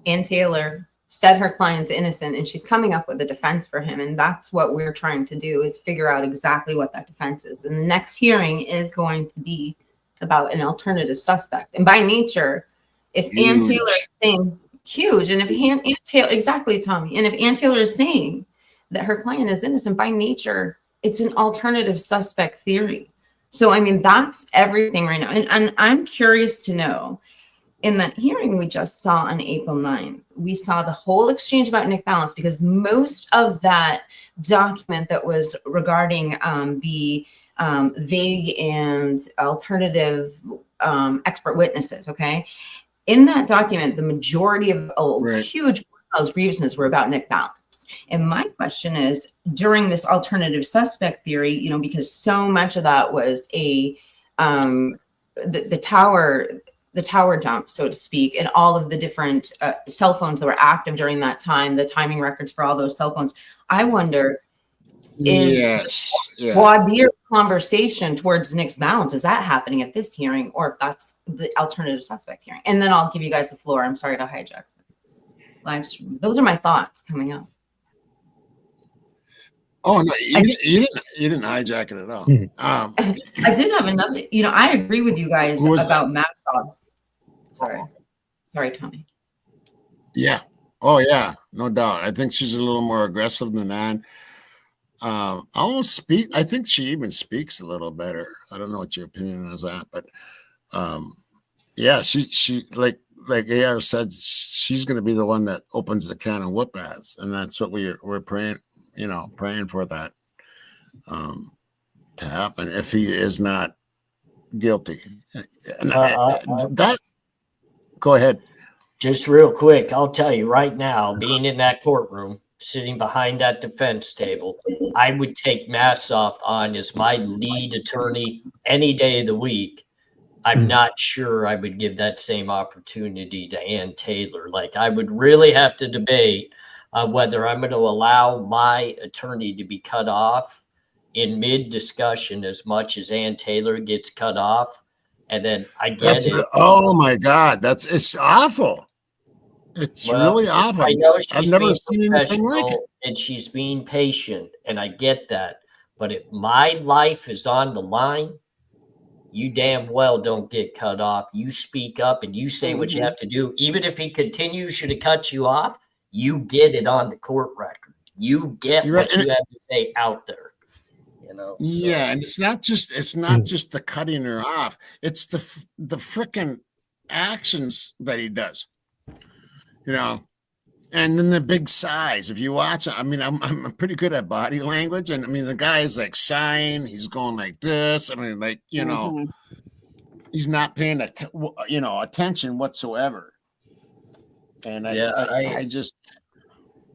Ann Taylor said her client's innocent and she's coming up with a defense for him. And that's what we're trying to do, is figure out exactly what that defense is. And the next hearing is going to be about an alternative suspect. And by nature, if Ann Taylor is saying huge, and if Ann Taylor, exactly, Tommy, and if Ann Taylor is saying that her client is innocent, by nature, it's an alternative suspect theory. So, I mean, that's everything right now. And I'm curious to know, in that hearing we just saw on April 9th, we saw the whole exchange about Nick Balance, because most of that document that was regarding the vague and alternative expert witnesses, okay? In that document, the majority of huge grievances were about Nick Balance. And my question is, during this alternative suspect theory, because so much of that was the tower dump, so to speak, and all of the different cell phones that were active during that time, the timing records for all those cell phones. I wonder, is voir dire conversation towards Nick's Balance, is that happening at this hearing, or if that's the alternative suspect hearing? And then I'll give you guys the floor. I'm sorry to hijack live stream. Those are my thoughts coming up. Oh no, you didn't hijack it at all. I did have another. I agree with you guys about Maxov. Sorry, Tommy. Yeah. Oh yeah, no doubt. I think she's a little more aggressive than Ann. I think she even speaks a little better. I don't know what your opinion is on that, but yeah, she like AR said, she's going to be the one that opens the can of whoop ass, and that's what we're praying. Praying for that to happen if he is not guilty. Go ahead. Just real quick, I'll tell you right now, being in that courtroom, sitting behind that defense table, I would take Massoff on as my lead attorney any day of the week. I'm not sure I would give that same opportunity to Ann Taylor. Like, I would really have to debate whether I'm going to allow my attorney to be cut off in mid-discussion as much as Ann Taylor gets cut off. And then I get it. Oh my God, it's awful. It's really awful. I know I've never seen anything like it. And she's being patient, and I get that. But if my life is on the line, you damn well don't get cut off. You speak up and you say what you have to do. Even if he continues to cut you off, you get it on the court record. You get what you have to say out there. Yeah, and it's not just the cutting her off. It's the freaking actions that he does. And then the big sighs. If you watch it, I mean, I'm pretty good at body language, and I mean, the guy is like sighing. He's going like this. I mean, like he's not paying attention whatsoever. And I just.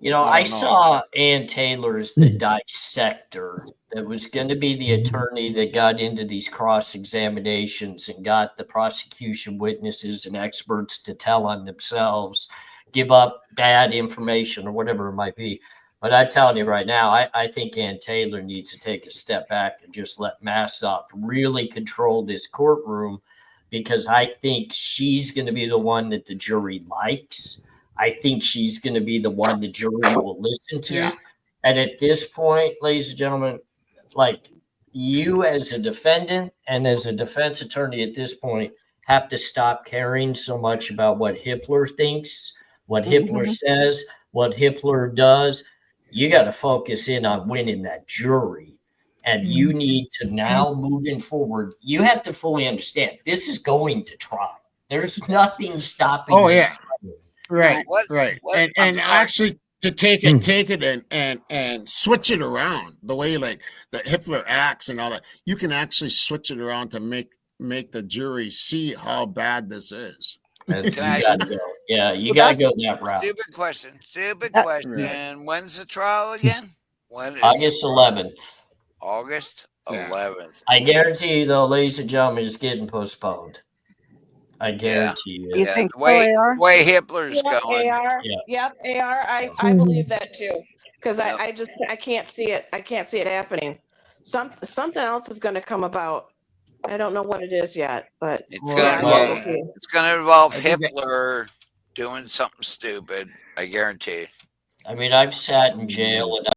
I saw Ann Taylor's The Dissector. That was going to be the attorney that got into these cross examinations and got the prosecution witnesses and experts to tell on themselves, give up bad information or whatever it might be. But I'm telling you right now, I think Ann Taylor needs to take a step back and just let Massoff really control this courtroom, because I think she's going to be the one that the jury likes. I think she's going to be the one the jury will listen to. Yeah. And at this point, ladies and gentlemen, like, you as a defendant and as a defense attorney at this point have to stop caring so much about what Hippler thinks, what Hippler says, what Hippler does. You got to focus in on winning that jury. And you need to now, moving forward, you have to fully understand this is going to trial. There's nothing stopping this trial. Right. And actually to take it and switch it around the way like the Hitler acts and all that, you can actually switch it around to make the jury see how bad this is. You gotta go that route. Stupid question. When's the trial again? When is August 11th. August Yeah. 11th? I guarantee you, though, ladies and gentlemen, it's getting postponed. I guarantee you. You Yeah, think the so, way AR? the way Hitler's Yep, going. AR. Yeah. Yep, AR. I believe that too. Because Yep. I can't see it. I can't see it happening. Something else is going to come about. I don't know what it is yet, but It's Well, gonna I well, involve, guarantee. it's gonna involve I think that- Hitler doing something stupid. I guarantee. I mean, I've sat in jail and I've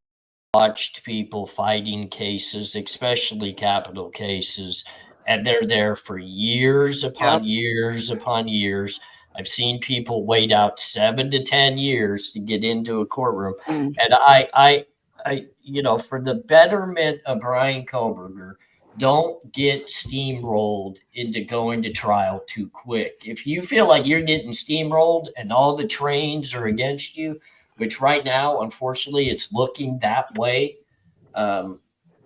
watched people fighting cases, especially capital cases, and they're there for years upon years upon years. I've seen people wait out 7 to 10 years to get into a courtroom, Mm. and I, for the betterment of Brian Koberger, don't get steamrolled into going to trial too quick. If you feel like you're getting steamrolled and all the trains are against you, which right now, unfortunately, it's looking that way. I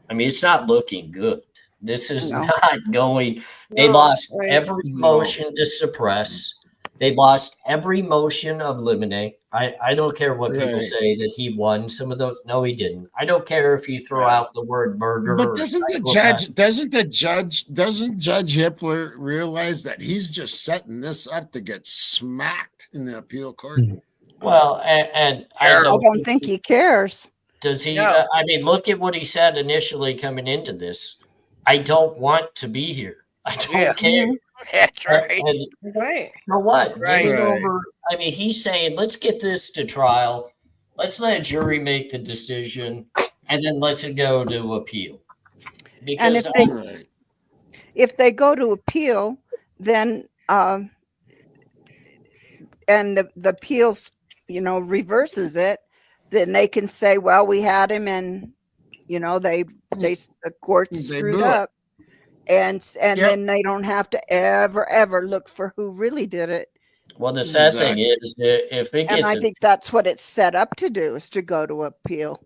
mean, it's not looking good. This is No. not going. They No, lost right. every motion to suppress. They lost every motion of limine. I don't care what people Right. say that he won some of those. No, he didn't. I don't care if you throw out the word murder. But or doesn't psychopath. Judge Hitler realize that he's just setting this up to get smacked in the appeal court? Well, and I Sure. I don't don't think he cares. Does he? No. I mean, look at what he said initially coming into this. I don't want to be here. I don't Yeah. care. That's right. And Right. for what? Right. Get it Right. over. I mean, he's saying, let's get this to trial. Let's let a jury make the decision, and then let's go to appeal. And Because Right. if they go to appeal, then and the appeals, reverses it, then they can say, well, we had him, and the court They screwed blew it. up, and Yep. then they don't have to ever look for who really did it. well, the sad thing Exactly. is that if it And gets I think that's what it's set up to do, is to go to appeal.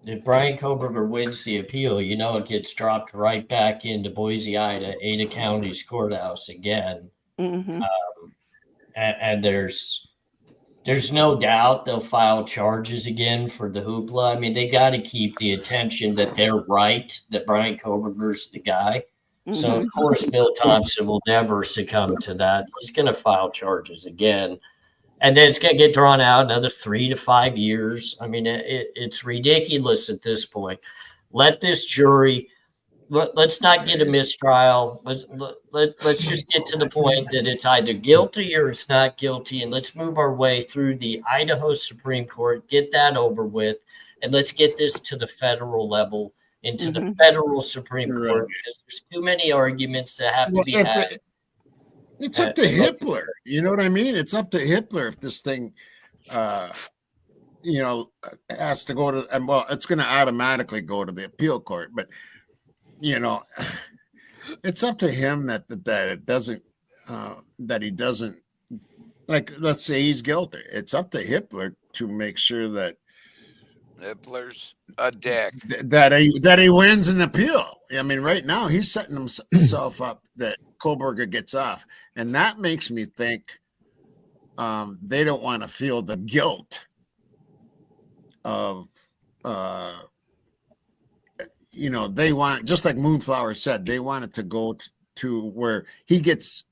if Brian Koberger wins the appeal, it gets dropped right back into Boise, Ada County's courthouse again. Hmm. And there's no doubt they'll file charges again for the hoopla. I mean, they got to keep the attention that they're right, that Brian Koberger's the guy. So, of course, Bill Thompson will never succumb to that. He's going to file charges again. And then it's going to get drawn out another 3 to 5 years. I mean, it's ridiculous at this point. Let this jury, let's not get a mistrial. Let's just get to the point that it's either guilty or it's not guilty. And let's move our way through the Idaho Supreme Court, get that over with, and let's get this to the federal level, into the federal Supreme Court, because there's too many arguments that have to be had. It's up to Hitler. You know what I mean? It's up to Hitler if this thing, has to go to, and well, it's going to automatically go to the appeal court. But, it's up to him that it doesn't, that he doesn't, like, let's say he's guilty. It's up to Hitler to make sure that Hitler's a dick. that he wins an appeal. I mean, right now he's setting himself up that Koberger gets off, and that makes me think they don't want to feel the guilt of they want, just like Moonflower said, they want it to go to where he gets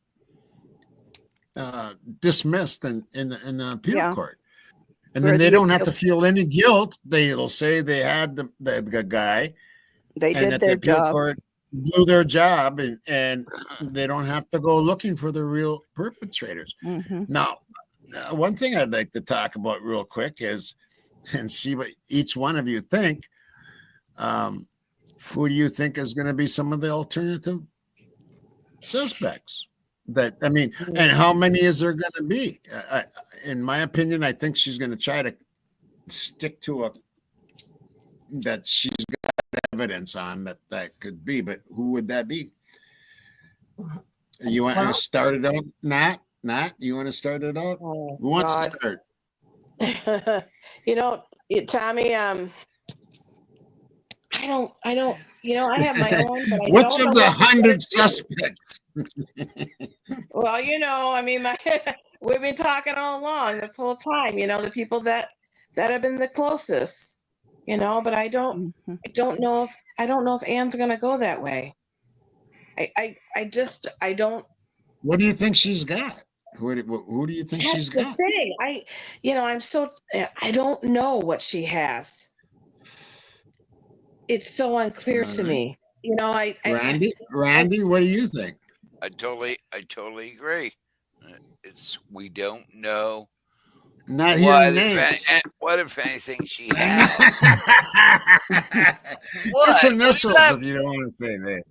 dismissed in the appeal court. And then they don't have to feel any guilt. They'll say they had the guy. They and did that their the appeal job. court blew their job, and they don't have to go looking for the real perpetrators. Mhm. Now, one thing I'd like to talk about real quick is, and see what each one of you think. Who do you think is going to be some of the alternative suspects? And how many is there going to be? In my opinion, I think she's going to try to stick to that she's got evidence on that could be. But who would that be? You want to start it out, Nat? You want to start it out? Oh, Who wants God. to start? Tommy, I don't, I have my own, but I Which don't of know the what to 100 say. suspects? Well, we've been talking all along this whole time, the people that have been the closest. you know, but I don't know if Anne's going to go that way. I don't. What do you think she's got? Who do you think That's she's the got? thing. I don't know what she has. It's so unclear to me. You know, Randy, what do you think? I totally agree. We don't know. Not hearing names. What if anything she has? Just initials if you don't want to say names.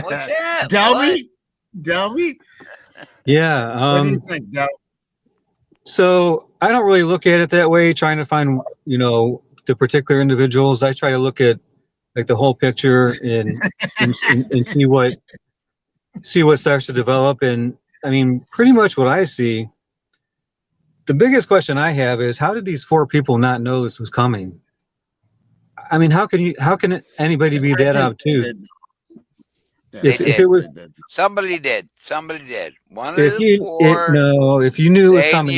What's that? Delby? Yeah. What do you think, Delby? So I don't really look at it that way, trying to find, the particular individuals. I try to look at like the whole picture and see what starts to develop. And I mean, pretty much what I see, the biggest question I have is, how did these 4 people not know this was coming? I mean, how can anybody be that obtuse? If it was somebody did. One of the 4. No, if you knew it was coming,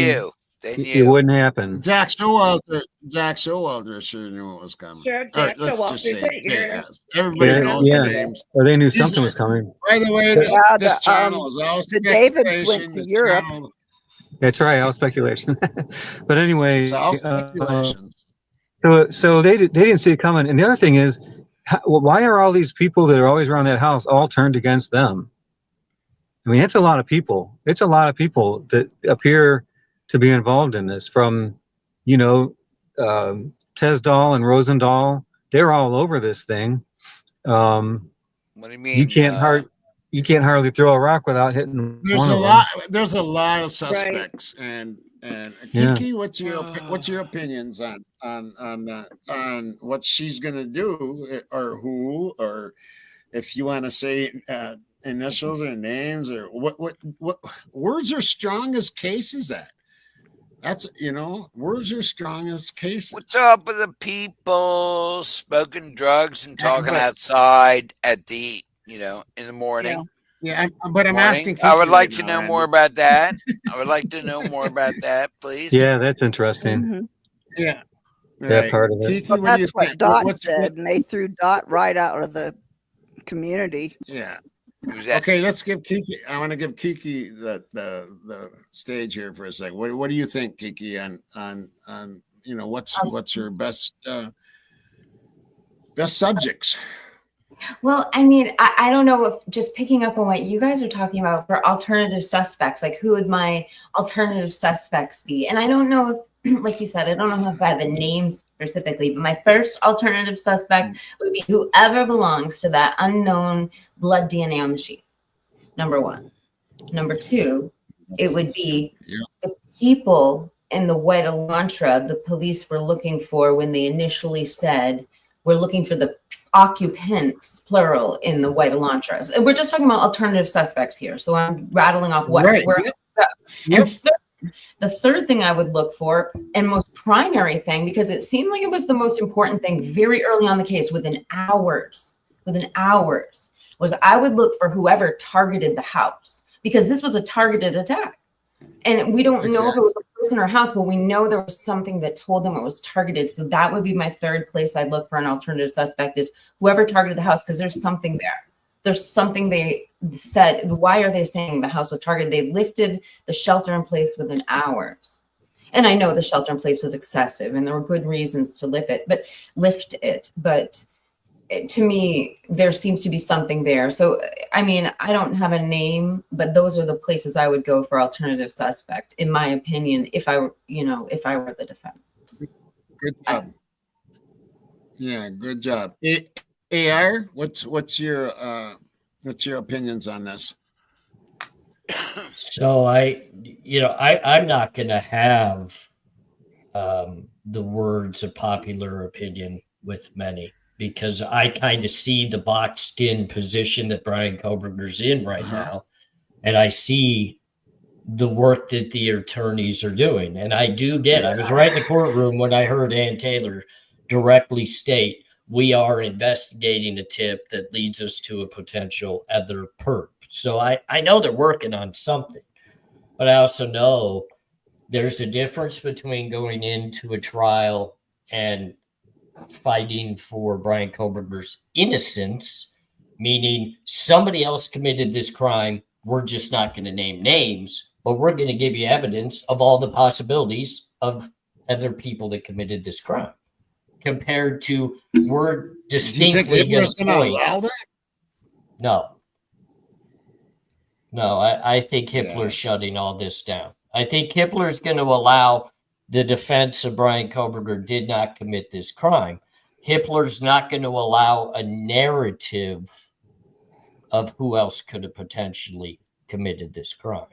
they knew. It wouldn't happen. Jack Showalter sure knew it was coming. Sure, Right, Jack let's just Showalter. say JS. Everybody knows the names. Or they knew something was coming. By the way, this channel is all the Davids went speculation. to The Europe. channel- That's right, all speculation. But anyway, It's all speculations. so they didn't see it coming. And the other thing is, why are all these people that are always around that house all turned against them? I mean, it's a lot of people. It's a lot of people that appear to be involved in this. From, Tesdall and Rosendahl, they're all over this thing. What do you mean? You can't hardly throw a rock without hitting one of them. There's a lot of suspects, and Kiki, what's your opinions on what she's gonna do, or who, or if you want to say initials or names, or what words are strong as cases at? That's words are strong as cases. What's up with the people smoking drugs and talking outside at the in the morning? Yeah, but I'm asking. I would like to know more about that. I would like to know more about that, please. Yeah, that's interesting. Yeah, that part of it. Kiki, Well, that's what Dot said, what- and they threw Dot right out of the community. Yeah. Who's that? Okay, let's give Kiki. I want to give Kiki the stage here for a second. What do you think, Kiki? On what's your best subjects? Well, I mean, I don't know if just picking up on what you guys are talking about for alternative suspects, like who would my alternative suspects be? And I don't know if, like you said, I don't know if I have a name specifically, but my first alternative suspect would be whoever belongs to that unknown blood DNA on the sheet. Number 1. Number 2, it would be the people in the white Elantra the police were looking for when they initially said, we're looking for the occupants, plural, in the white Elantras. And we're just talking about alternative suspects here. So I'm rattling off what. Right. And the third thing I would look for, and most primary thing, because it seemed like it was the most important thing very early on the case, within hours, was I would look for whoever targeted the house, because this was a targeted attack. And we don't know if it was a person or a house, but we know there was something that told them it was targeted. So that would be my third place I'd look for an alternative suspect, is whoever targeted the house, because there's something there. There's something they said. Why are they saying the house was targeted? They lifted the shelter in place within hours. And I know the shelter in place was excessive and there were good reasons to lift it. But to me, there seems to be something there. So, I mean, I don't have a name, but those are the places I would go for alternative suspect, in my opinion, if I were the defense. Good job. Yeah, good job. AR, what's your opinions on this? So I'm not going to have the words of popular opinion with many, because I kind of see the boxed in position that Bryan Kohberger's in right now. And I see the work that the attorneys are doing. And I was right in the courtroom when I heard Ann Taylor directly state, we are investigating a tip that leads us to a potential other perp. So I know they're working on something, but I also know there's a difference between going into a trial and fighting for Brian Kohberger's innocence, meaning somebody else committed this crime. We're just not going to name names, but we're going to give you evidence of all the possibilities of other people that committed this crime. Compared to, we're distinctly going to point. Allow that? No. I think Hippler's shutting all this down. I think Hippler's going to allow the defense of Brian Kohberger did not commit this crime. Hippler's not going to allow a narrative of who else could have potentially committed this crime.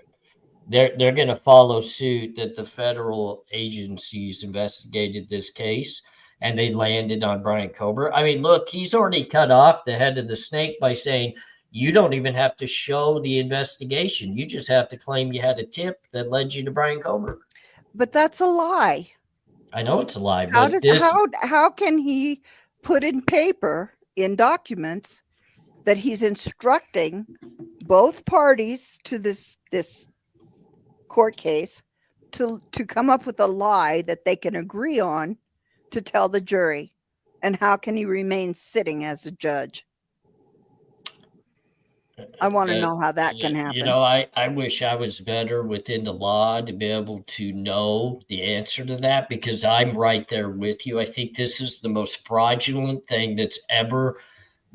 They're going to follow suit that the federal agencies investigated this case and they landed on Brian Kohberger. I mean, look, he's already cut off the head of the snake by saying, you don't even have to show the investigation. You just have to claim you had a tip that led you to Brian Kohberger. But that's a lie. I know it's a lie. How But does how can he put in paper, in documents, that he's instructing both parties to this court case to come up with a lie that they can agree on to tell the jury? And how can he remain sitting as a judge? I want to know how that can happen. You know, I wish I was better within the law to be able to know the answer to that, because I'm right there with you. I think this is the most fraudulent thing that's ever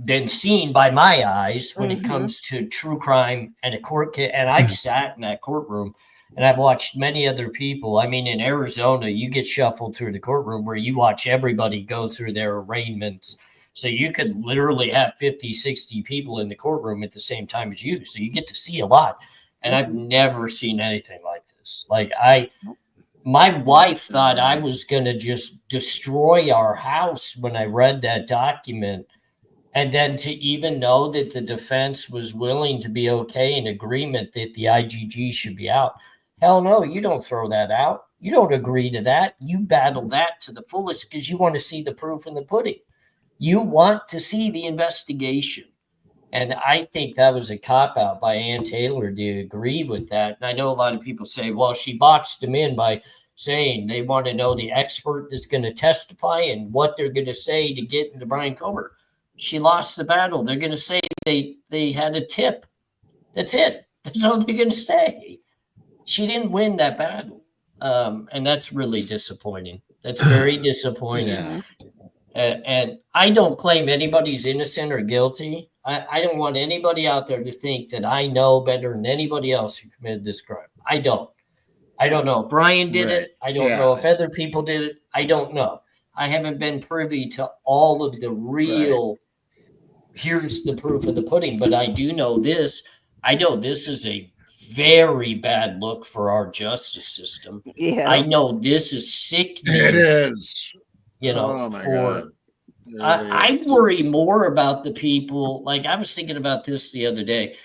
been seen by my eyes when it comes to true crime and a court case. And I've sat in that courtroom and I've watched many other people. I mean, in Arizona, you get shuffled through the courtroom where you watch everybody go through their arraignments. So you could literally have 50, 60 people in the courtroom at the same time as you. So you get to see a lot. And I've never seen anything like this. Like my wife thought I was going to just destroy our house when I read that document. And then to even know that the defense was willing to be okay in agreement that the IGG should be out. Hell no, you don't throw that out. You don't agree to that. You battle that to the fullest because you want to see the proof in the pudding. You want to see the investigation. And I think that was a cop-out by Ann Taylor to agree with that. And I know a lot of people say, well, she boxed them in by saying they want to know the expert that's going to testify and what they're going to say to get into Brian Kohberger. She lost the battle. They're going to say they had a tip. That's it. That's all they're going to say. She didn't win that battle. And that's really disappointing. That's very disappointing. Yeah. And I don't claim anybody's innocent or guilty. I don't want anybody out there to think that I know better than anybody else who committed this crime. I don't know if Brian did it. I don't know if other people did it. I don't know. I haven't been privy to all of the real, here's the proof of the pudding, but I do know this. I know this is a very bad look for our justice system. Yeah. I know this is sickening. It is. You know, I worry more about the people. Like I was thinking about this the other day,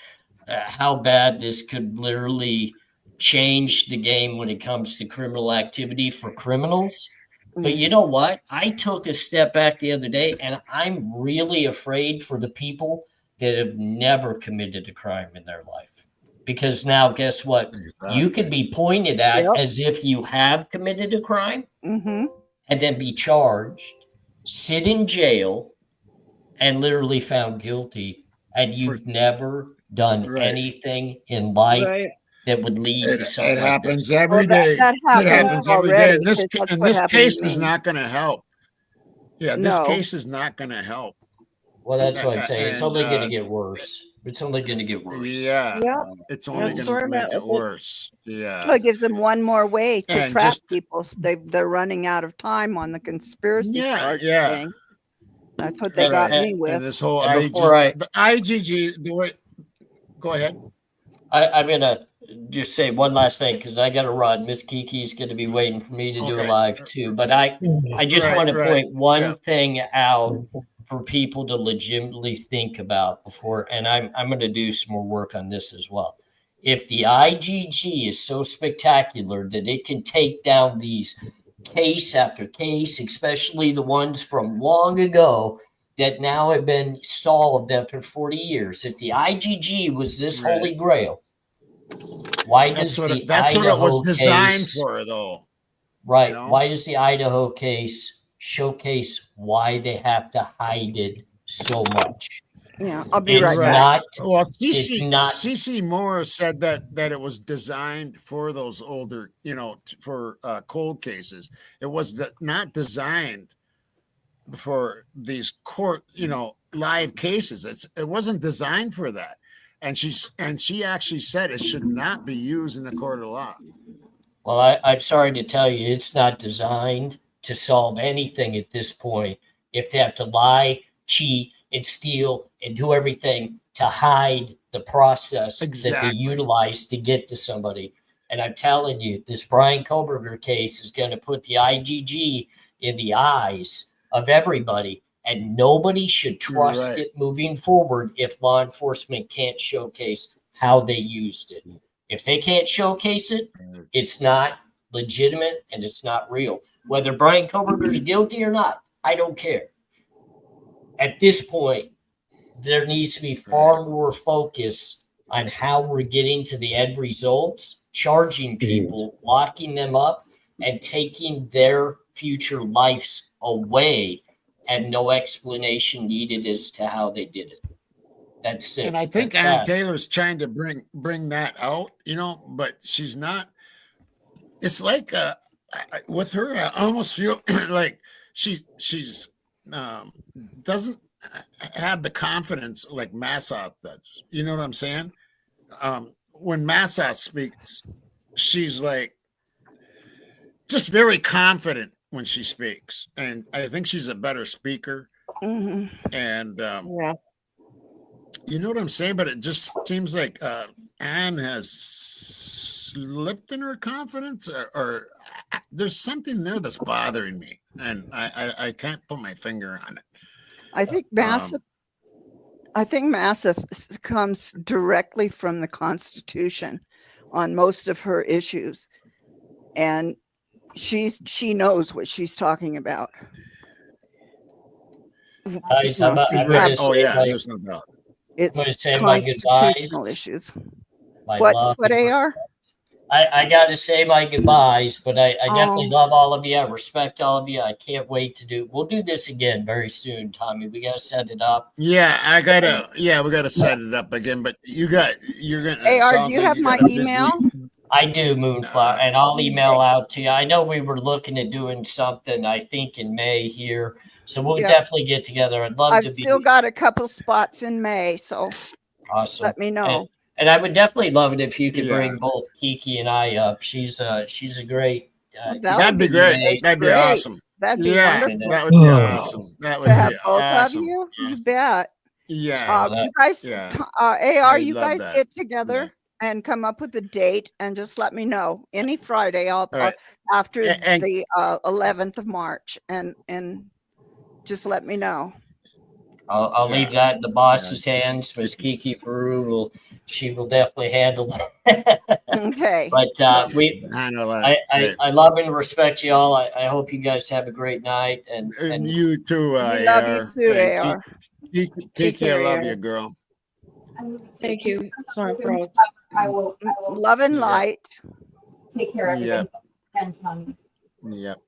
how bad this could literally change the game when it comes to criminal activity for criminals. But you know what? I took a step back the other day and I'm really afraid for the people that have never committed a crime in their life. Because now, guess what? Exactly. You could be pointed at as if you have committed a crime. And then be charged, sit in jail, and literally found guilty. And you've never done anything in life that would lead to something. It happens every day. It happens every day. And this case is not going to help. Yeah, this case is not going to help. Well, that's what I'm saying. It's only going to get worse. It's only going to get worse. Yeah. It's only going to make it worse. Yeah. Well, it gives them one more way to trap people. They're running out of time on the conspiracy charge thing. That's what they got me with. And this whole IGG, the way, go ahead. I'm going to just say one last thing because I got to run. Miss Kiki's going to be waiting for me to do a live too. But I just want to point one thing out for people to legitimately think about before, and I'm going to do some more work on this as well. If the IGG is so spectacular that it can take down these case after case, especially the ones from long ago that now have been solved after 40 years, if the IGG was this holy grail, why does that's what it was designed for, though? Right. You know? Why does the Idaho case showcase why they have to hide it so much. Yeah, I'll be It's right back. not. Well, It's not. CC Moore said that it was designed for those older, for cold cases. It was not designed for these court, live cases. It wasn't designed for that. And she actually said it should not be used in the court of law. Well, I'm sorry to tell you, it's not designed to solve anything at this point. If they have to lie, cheat, and steal and do everything to hide the process that they utilize to get to somebody. And I'm telling you, this Brian Koberger case is going to put the IGG in the eyes of everybody, and nobody should trust it moving forward if law enforcement can't showcase how they used it. If they can't showcase it, it's not legitimate and it's not real. Whether Brian Koberger is guilty or not, I don't care. At this point, there needs to be far more focus on how we're getting to the end results, charging people, locking them up, and taking their future lives away, and no explanation needed as to how they did it. That's it. And I think That's Ann sad. Taylor's trying to bring that out, but she's not. It's like with her, I almost feel like she's doesn't have the confidence like Massoth does. You know what I'm saying? When Massoth speaks, she's like just very confident when she speaks, and I think she's a better speaker. Mm-hmm. And Yeah. you know what I'm saying? But it just seems like Anne has slipped in her confidence, or there's something there that's bothering me, and I can't put my finger on it. I think Massoth comes directly from the Constitution on most of her issues, and she knows what she's talking about. Guys, I'm gonna say there's no doubt. It's say my constitutional goodbyes. issues. my What love. AR? I got to say my goodbyes, but I definitely love all of you. I respect all of you. I can't wait to we'll do this again very soon, Tommy. We got to set it up. Yeah, we gotta set it up again. But you're gonna AR, do you have my email? I do, Moonflower, and I'll email out to you. I know we were looking at doing something, I think, in May here. So we'll definitely get together. I'd love to I've be. still got a couple spots in May, so Awesome. let me know. And I would definitely love it if you could bring both Kiki and I up. She's a great. That'd be great. That'd be awesome. That'd be wonderful. That would be awesome. That would To have be both awesome. of you, you bet. Yeah. You guys, AR, you love guys that. get together and come up with a date and just let me know. Any Friday, I'll right. after And- the 11th of March, and just let me know. I'll leave that in the boss's hands. Miss Kiki Peru she will definitely handle that. Okay. But I know that. I love and respect you all. I hope you guys have a great night. And you too, We love you too, And AR. Kiki, I love AR. you, girl. Thank you, Smart Pros. I will Love and light. take care of Yep. everything. And Tommy. Yep.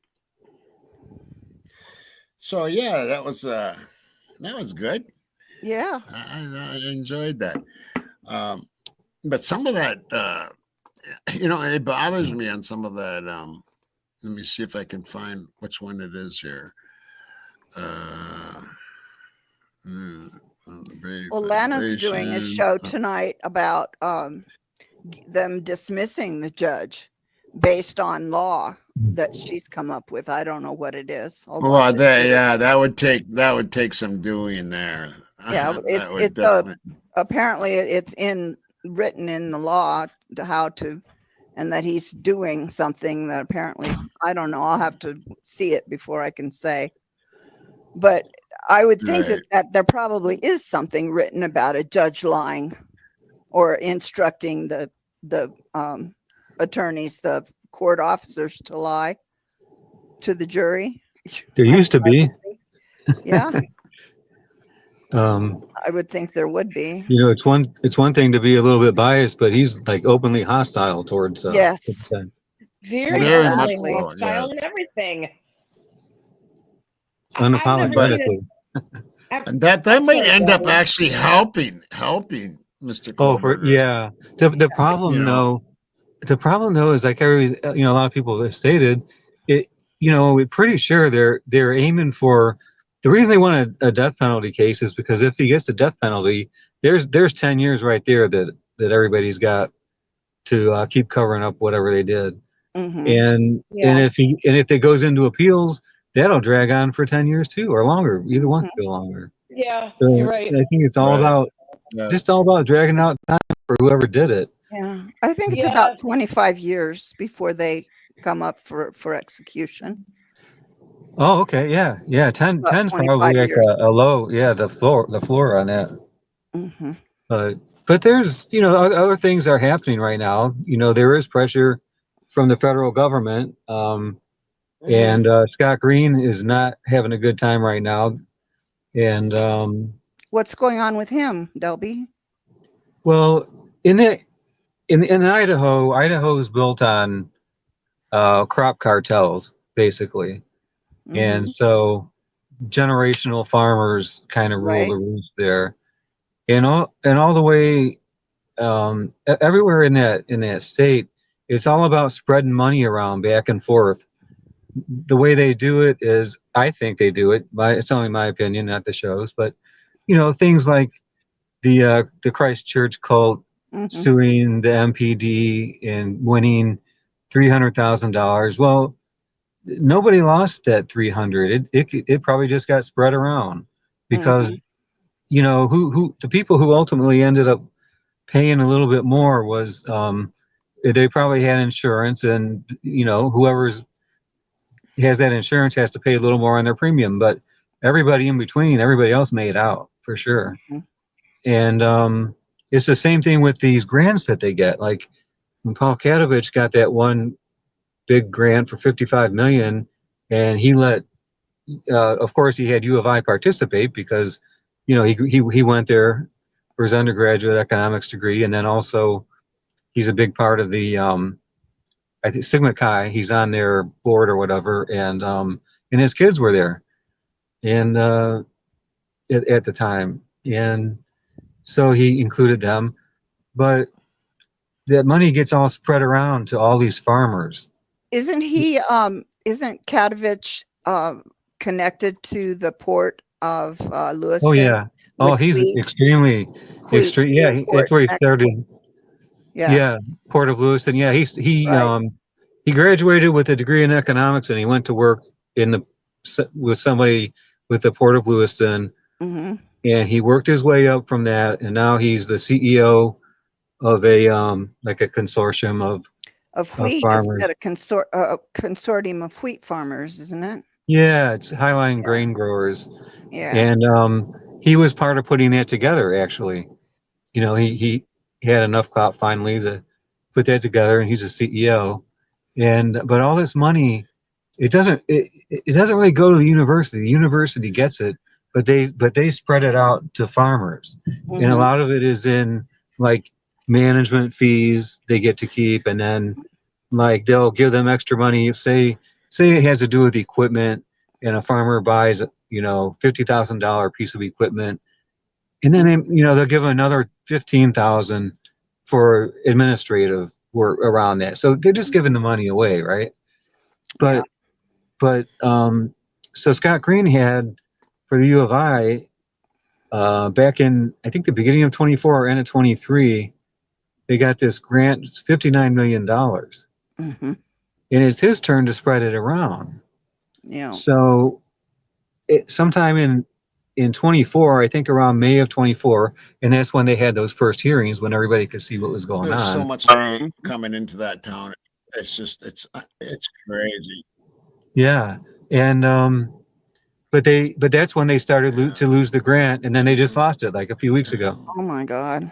So yeah, that was good. Yeah. I enjoyed that. But some of that, it bothers me on some of that. Let me see if I can find which one it is here. Well, Lana's doing a show tonight about them dismissing the judge based on law that she's come up with. I don't know what it is. I'll watch it later. that would take some doing there. Yeah, That would it's definitely- apparently it's written in the law to how to, and that he's doing something that apparently, I don't know. I'll have to see it before I can say. But I would think Right. that there probably is something written about a judge lying or instructing the attorneys, the court officers to lie to the jury. There used to be. Yeah, Um, I would think there would be. it's one thing to be a little bit biased, but he's like openly hostile towards. Yes. Very Very much much Exactly. so, style yeah. and everything. unapologetically. And that might end up actually helping Mr. Oh, Kohlberger. yeah. The problem though is like every a lot of people have stated it. We're pretty sure they're aiming for. The reason they want a death penalty case is because if he gets the death penalty, there's 10 years right there that everybody's got to keep covering up whatever they did. Mhm. And if it goes into appeals, that'll drag on for 10 years too, or longer. Either one could go longer. Yeah, So you're right. I think it's all about just all about dragging out time for whoever did it. Yeah, I think it's about 25 years before they come up for execution. Oh, okay, yeah. 10's probably 25 like years. a low, the floor on that. Mhm. But there's other things are happening right now. There is pressure from the federal government, and Scott Green is not having a good time right now. And What's going on with him, Delby? well, in Idaho is built on crop cartels, basically. And so generational farmers kind of rule the roost there, and all the way everywhere in that state, it's all about spreading money around back and forth. The way they do it is, I think they do it. It's only my opinion, not the show's, but things like the Christchurch cult suing the MPD and winning $300,000. Well, nobody lost that 300. It probably just got spread around because who the people who ultimately ended up paying a little bit more was they probably had insurance, and whoever has that insurance has to pay a little more on their premium, but everybody in between, everybody else made out for sure. And it's the same thing with these grants that they get. Like when Paul Katovich got that one big grant for $55 million, and he let of course he had U of I participate because he went there for his undergraduate economics degree, and then also he's a big part of the I think Sigma Chi. He's on their board or whatever, and his kids were there, and at the time, and so he included them, but that money gets all spread around to all these farmers. Isn't Katovich connected to the port of Lewiston? Oh yeah. Oh, he's extreme. Yeah, that's where he started. Yeah, Port of Lewiston. Yeah, he graduated with a degree in economics, and he went to work with somebody with the Port of Lewiston, and he worked his way up from that, and now he's the CEO of a like a consortium of wheat. farmers. Isn't that a consortium of wheat farmers, isn't it? Yeah, it's Highline Grain Growers. Yeah. And he was part of putting that together, actually. He had enough clout finally to put that together, and he's a CEO. But all this money, it doesn't really go to the university. The university gets it, but they spread it out to farmers. And a lot of it is in like management fees they get to keep, and then like they'll give them extra money. Say it has to do with equipment, and a farmer buys $50,000 piece of equipment, and then they'll give them another $15,000 for administrative work around that. So they're just giving the money away, right? But so Scott Green had for the U of I back in I think the beginning of 24 or end of 23, they got this grant, it's $59 million. And it's his turn to spread it around. Yeah. So sometime in 24, I think around May of 24, and that's when they had those first hearings when everybody could see what was going There's on. so much coming into that town. It's crazy. Yeah. And but that's when they started to lose the grant, and then they just lost it like a few weeks ago. Oh my God.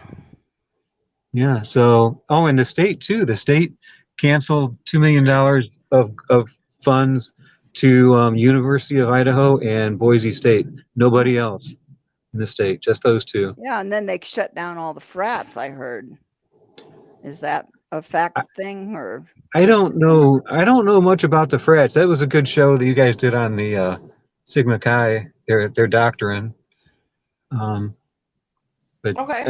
Yeah. So and the state too. The state canceled $2 million of funds to University of Idaho and Boise State. Nobody else in the state, just those two. Yeah, and then they shut down all the frats, I heard. Is that a fact thing, or? I don't know much about the frats. That was a good show that you guys did on the Sigma Chi, their doctrine. But Okay.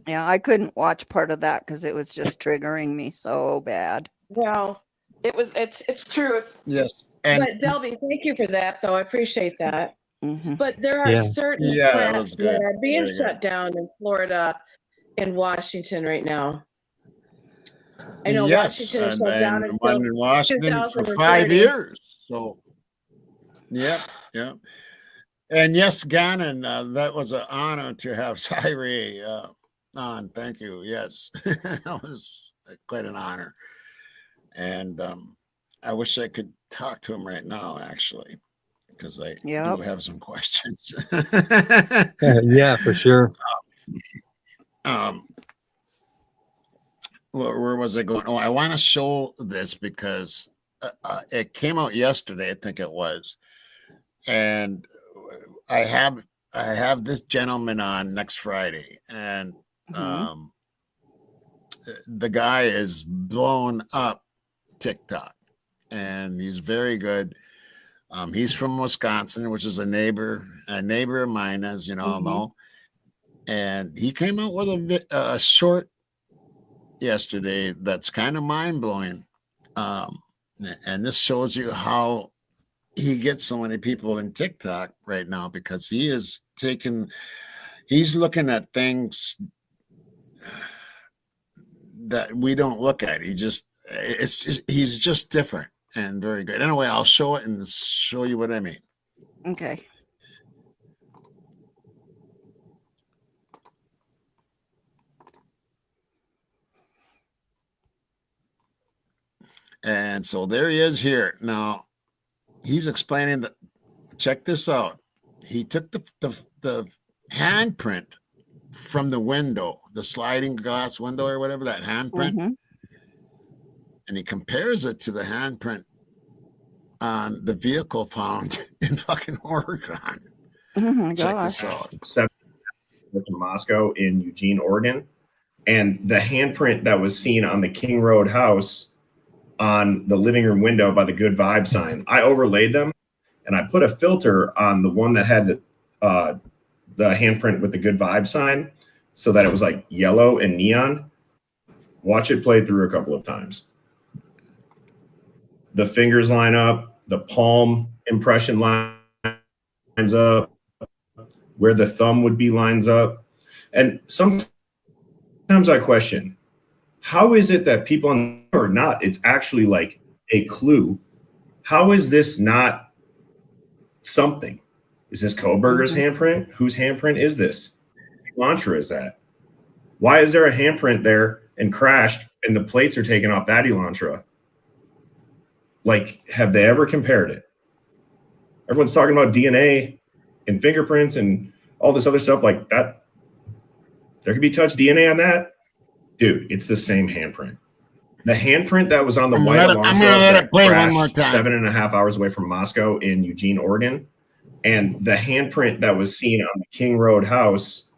Yeah, I couldn't watch part of that because it was just triggering me so bad. Well, it's truth. Yes. And But Delby, thank you for that, though. I appreciate that. Mhm. But there are Yeah. certain Yeah, that plants was good. that are being Very shut down in Florida and Washington right now. I know yes, Washington is and, shut down and until one in Washington for 5 2030. years. So, yep. And yes, Gannon, that was an honor to have Cyree on. Thank you. Yes, that was quite an honor. And I wish I could talk to him right now, actually, because I Yep. do have some questions. Yeah, for sure. Where was I going? Oh, I want to show this because it came out yesterday, I think it was, and I have this gentleman on next Friday, and Mhm. the guy is blown up TikTok, and he's very good. He's from Wisconsin, which is a neighbor of mine, as you all Mhm. know, and he came out with a short yesterday that's kind of mind-blowing, and this shows you how he gets so many people in TikTok right now, because he's looking at things that we don't look at. He's just different and very good. Anyway, I'll show it and show you what I mean. Okay. And so there he is here. Now he's explaining that, check this out. He took the handprint from the window, the sliding glass window or whatever, that handprint, Mhm. and he compares it to the handprint on the vehicle found in fucking Oregon. Oh my Check gosh. this out. 7 to Moscow in Eugene, Oregon. And the handprint that was seen on the King Road house on the living room window by the Good Vibe sign, I overlaid them and I put a filter on the one that had the handprint with the Good Vibe sign so that it was like yellow and neon. Watch it play through a couple of times. The fingers line up, the palm impression lines up, where the thumb would be lines up. And sometimes I question, how is it that people are not, it's actually like a clue. How is this not something? Is this Koberger's handprint? Whose handprint is this? What Elantra is that? Why is there a handprint there and crashed and the plates are taken off that Elantra? Like, have they ever compared it? Everyone's talking about DNA and fingerprints and all this other stuff like that. There could be touch DNA on that. Dude, it's the same handprint. The handprint that was on the white Elantra I'm gonna let it play one more crashed time. 7.5 hours away from Moscow in Eugene, Oregon, and the handprint that was seen on the King Road house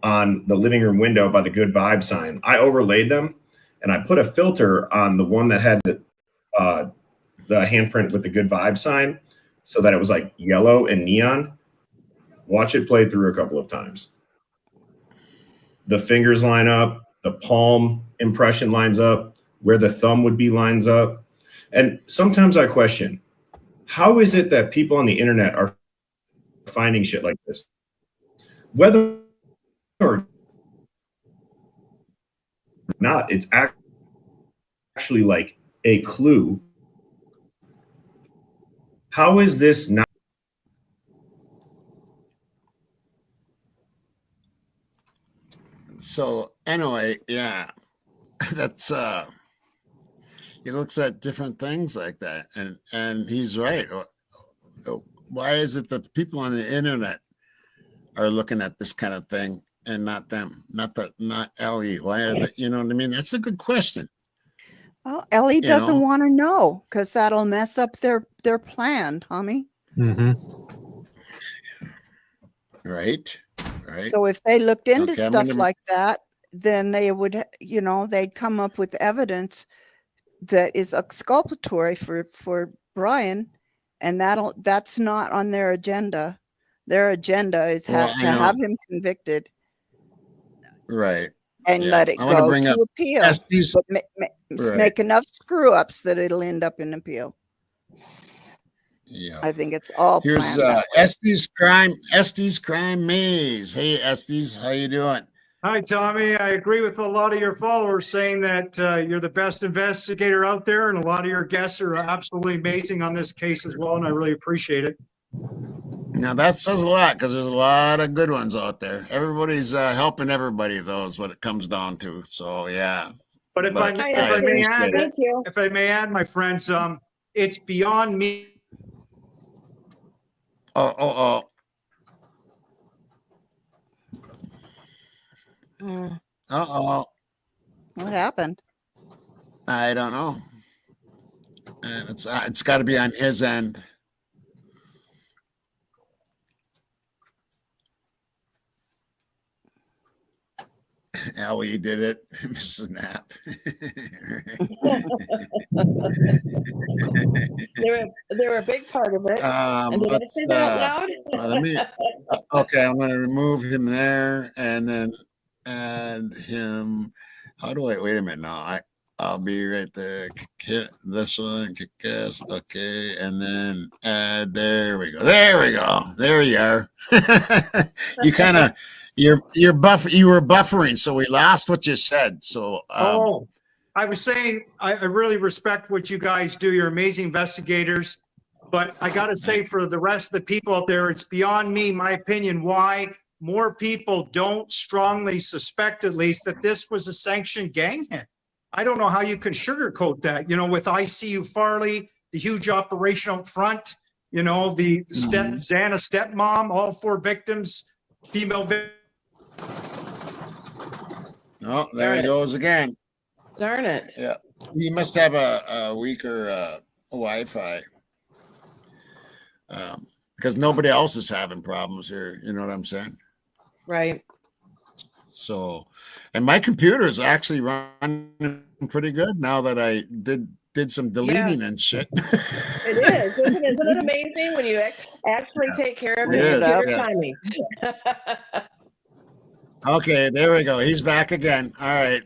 on the living room window by the Good Vibe sign, I overlaid them and I put a filter on the one that had the handprint with the Good Vibe sign so that it was like yellow and neon. Watch it play through a couple of times. The fingers line up, the palm impression lines up, where the thumb would be lines up. And sometimes I question, how is it that people on the internet are finding shit like this? Whether or not, it's actually like a clue. How is this not? So anyway, yeah, that's he looks at different things like that, and he's right. Why is it that people on the internet are looking at this kind of thing and not them, not Ellie? Why are they? You know what I mean? That's a good question. Well, Ellie You doesn't know? want to know because that'll mess up their plan, Tommy. Mm-hmm. Right. So if they looked into Okay, I'm stuff gonna- like that, then they would, they'd come up with evidence that is exculpatory for Brian, and that's not on their agenda. Their agenda is Well, to I know. have him convicted Right. and Yeah. let it I want to go bring up to appeal. Estes. But Right. make enough screw ups that it'll end up in appeal. Yeah. I think it's all Here's planned that way. Estes Crime Maze. Hey Estes, how you doing? Hi, Tommy. I agree with a lot of your followers saying that you're the best investigator out there, and a lot of your guests are absolutely amazing on this case as well, and I really appreciate it. Now that says a lot because there's a lot of good ones out there. Everybody's helping everybody, though, is what it comes down to. So yeah. But if I may add, if I may add, my friends, it's beyond me. Oh. Uh-oh. What happened? I don't know. And it's got to be on his end. Ellie did it. Mrs. Knapp. They're a big part of it. And did I say that out loud? Okay, I'm going to remove him there and then add him. How do I wait a minute now? I'll be right there. Hit this one, kick this. Okay, and then add. There we go. There you are. You kind of you were buffering, so we lost what you said. So I was saying I really respect what you guys do. You're amazing investigators. But I got to say, for the rest of the people out there, it's beyond me, my opinion, why more people don't strongly suspect, at least, that this was a sanctioned gang hit. I don't know how you can sugarcoat that, with ICU Farley, the huge operation out front, the Xana stepmom, all 4 victims, female victims. Oh, there he goes again. Darn it. Yeah. You must have a weaker Wi-Fi. Because nobody else is having problems here. You know what I'm saying? Right. So, and my computer is actually running pretty good now that I did some deleting and shit. It is. Isn't it amazing when you actually take care of your computer timing? Okay, there we go. He's back again. All right.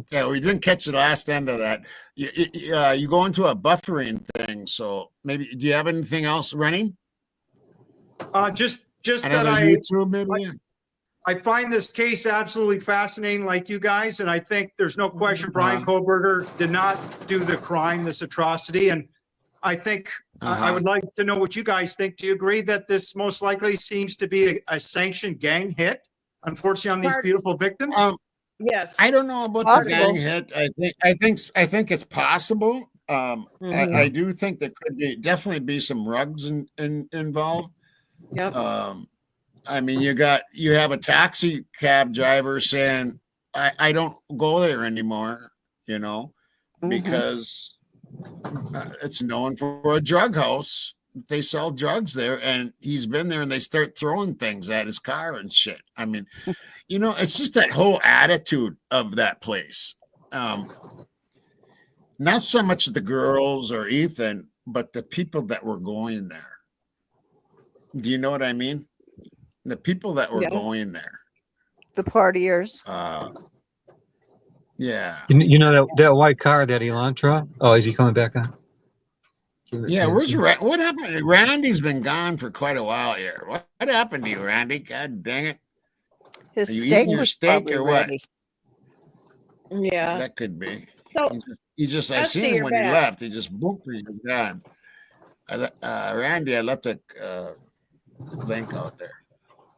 Yeah, we didn't catch the last end of that. You go into a buffering thing. So maybe, do you have anything else running? Just another that YouTube, maybe? I find this case absolutely fascinating, like you guys, and I think there's no question Brian Kohlberger did not do the crime, this atrocity. And I think I would like to know what you guys think. Do you agree that this most likely seems to be a sanctioned gang hit, unfortunately, on these beautiful victims? Yes. I don't know about the gang hit. I think it's possible. I do think there could definitely be some rugs involved. Yep. I mean, you have a taxi cab driver saying, I don't go there anymore, because it's known for a drug house. They sell drugs there, and he's been there, and they start throwing things at his car and shit. I mean, it's just that whole attitude of that place. Not so much the girls or Ethan, but the people that were going there. Do you know what I mean? The people that were going there. The partiers. Yeah. That white car, that Elantra? Oh, is he coming back on? Yeah, what happened? Randy's been gone for quite a while here. What happened to you, Randy? God dang it. His Are you steak eating your was steak probably or what? ready. Yeah. That could be. So I seen him when he left. He just boom, he was gone. Randy, I left a link out there.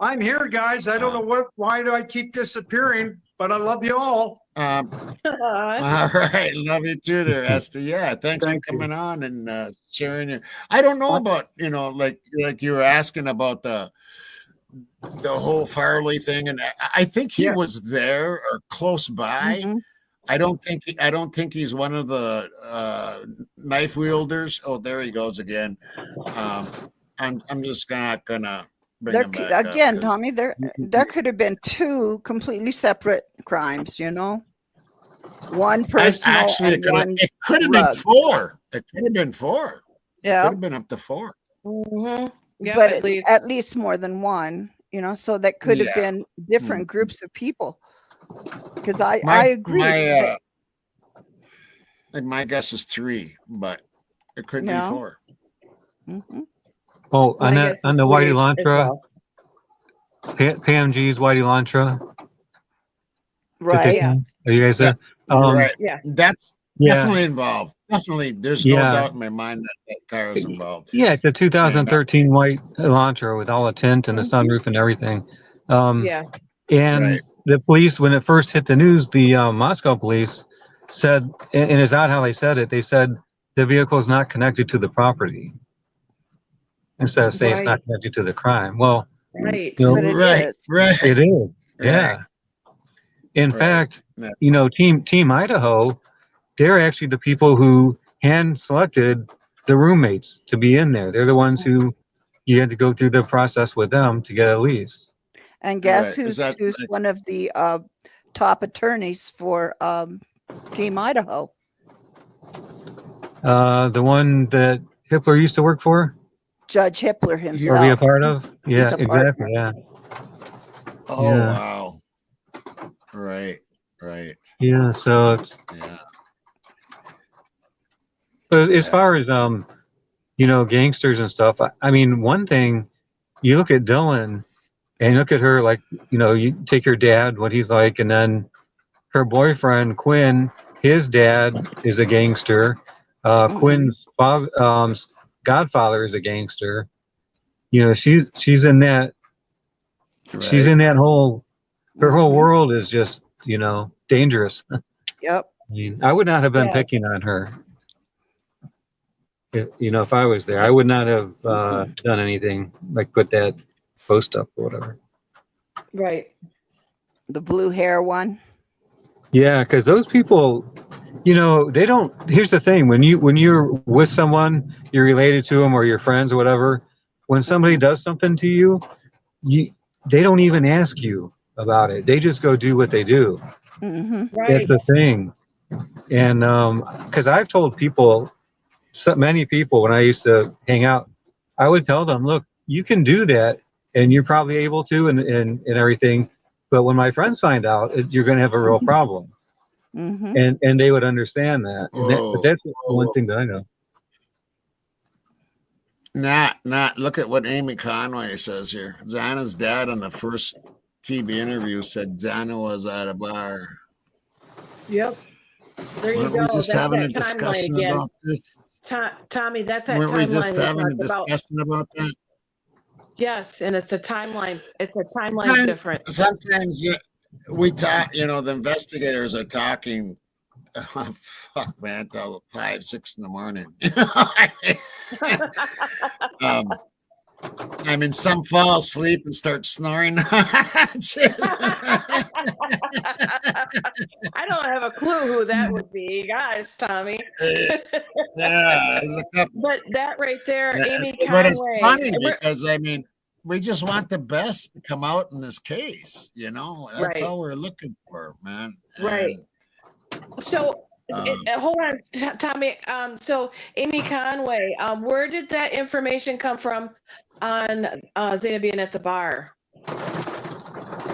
I'm here, guys. I don't know why do I keep disappearing, but I love you all. All right. Love you too there, Esther. Yeah. Thanks for coming on and sharing your. I don't know about, like you were asking about the whole Farley thing. And I think he was there or close by. Mm-hmm. I don't think he's one of the knife wielders. Oh, there he goes again. I'm just not gonna bring him back again, up Tommy. There could have been 2 completely separate crimes. One personal actually, and one it could have been 4. It could have been 4. Could Yeah, have been up to 4. Mm-hmm. Yeah, but at least. at least more than one, so that could have Yeah. been different groups of people. Because I My agree that, my guess is 3, but it could be Yeah. 4. Mhm. Oh, My on guess the is Whitey 3 as Lantra, well. PMG's Whitey Lantra. right? Yeah. Are you guys Yeah. there? Right. Yeah. That's Yeah. definitely involved. Definitely. There's no Yeah. doubt in my mind that car is involved. Yeah, it's a 2013 white Elantra with all the tint and the Mhm. sunroof and everything. Yeah. And Right. the police, when it first hit the news, the Moscow police said, and it's odd how they said it, they said the vehicle is not connected to the property instead of saying it's not Right. connected to the crime. Well, Right. you know, But it Right. is. Right. it is. Right. Yeah. In Right. fact, Yeah. Team Idaho, they're actually the people who hand selected the roommates to be in there. They're the ones who you had to go through the process with them to get a lease. And guess Right. Is that who's one of the top attorneys for Team Idaho? The one that Hitler used to work for Judge Hippler or be a himself. part of? Yeah, a exactly. partner. Yeah. Oh, Yeah. wow. Right. Right. Yeah. So it's, Yeah. but as Yeah. far as, gangsters and stuff, I mean, one thing, you look at Dylan and you look at her, like, you take her dad, what he's like, and then her boyfriend, Quinn, his dad is a gangster. Quinn's father, godfather is a gangster. She's in that, she's Right. in that her whole world is just, dangerous. Yep. I mean, I would not have been Yeah. picking on her. If I was there, I would not have done anything like put that post up or whatever. Right. The blue hair one. Yeah, because those people, they don't. Here's the thing: when you're with someone, you're related to them or you're friends or whatever. When somebody does something to you, they don't even ask you about it. They just go do what they do. Mm-hmm. Right. That's the thing. And because I've told people, many people when I used to hang out, I would tell them, look, you can do that and you're probably able to and everything. But when my friends find out, you're going to have a real problem. Mm-hmm. And they would understand that. But that's the one thing that I know. Not look at what Amy Conway says here. Xana's dad in the first TV interview said Xana was at a bar. Yep. There you Weren't go. we just That's having a that timeline discussion again. about this? Tommy, that's that Weren't we timeline just we having a talked about. discussion about that? Yes, and it's a timeline. It's a timeline difference. Sometimes we talk, the investigators are talking, fuck man, till 5, 6 in the morning. I mean, some fall asleep and start snoring. I don't have a clue who that would be. Gosh, Tommy. Yeah, there's a couple. But that right there, Amy Conway. But it's funny because we just want the best to come out in this case. That's Right. all we're looking for, man. Right. So hold on, Tommy. So Amy Conway, where did that information come from on Xana being at the bar?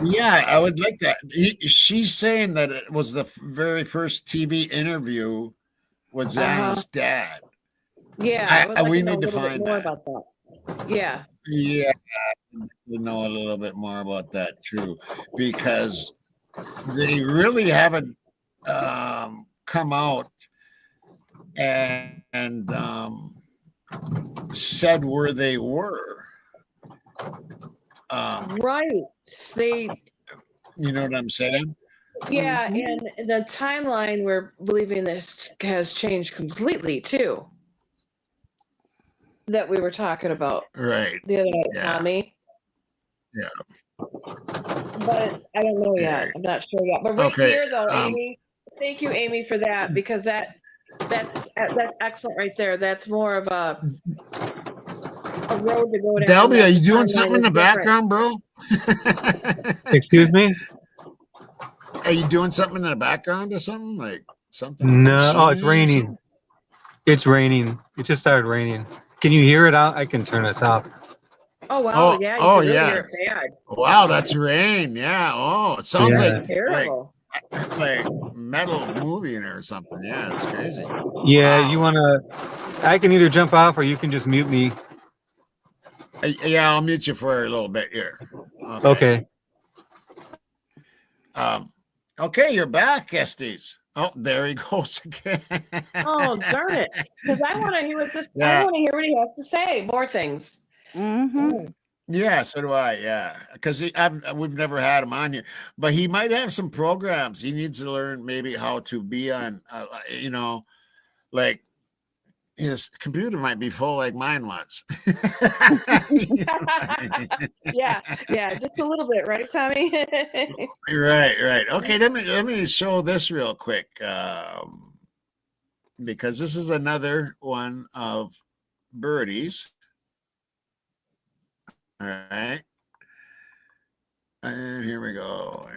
Yeah, I would like that. She's saying that it was the very first TV interview with Xana's dad. Yeah, we know need to a little bit find more that. about that. Yeah. Yeah, we know a little bit more about that too, because they really haven't come out and said where they were. Right. They. You know what I'm saying? Yeah, and the timeline we're believing this has changed completely too. That we were talking about Right. the other night, Yeah. Tommy. Yeah. But I don't know yet. I'm not sure yet. But right Okay, here, though, Amy, thank you, Amy, for that, because that's excellent right there. That's more of a road to go down. Delby, are you The doing timeline something in is the background, bro? Excuse me? Are you doing something in the background or something? Like something? No, oh, it's singing or raining. something? It's raining. It just started raining. Can you hear it out? I can turn this off. Oh wow, yeah, you can really yeah. hear it bad. Wow, that's rain. Yeah. Oh, it sounds Yeah. like It's terrible. like metal moving or something. Yeah, it's crazy. Yeah, Wow. you wanna? I can either jump off or you can just mute me. Yeah, I'll mute you for a little bit here. Okay. Okay, you're back, Estes. Oh, there he goes again. Oh darn it! Because I want to hear what this. I Yeah. want to hear what he has to say. More things. Mm-hmm. Yeah, so do I. Yeah, because we've never had him on here, but he might have some programs. He needs to learn maybe how to be on. Like his computer might be full like mine was. Yeah, just a little bit, right, Tommy? Right. Okay, let me show this real quick, because this is another one of Birdie's. All right, and here we go.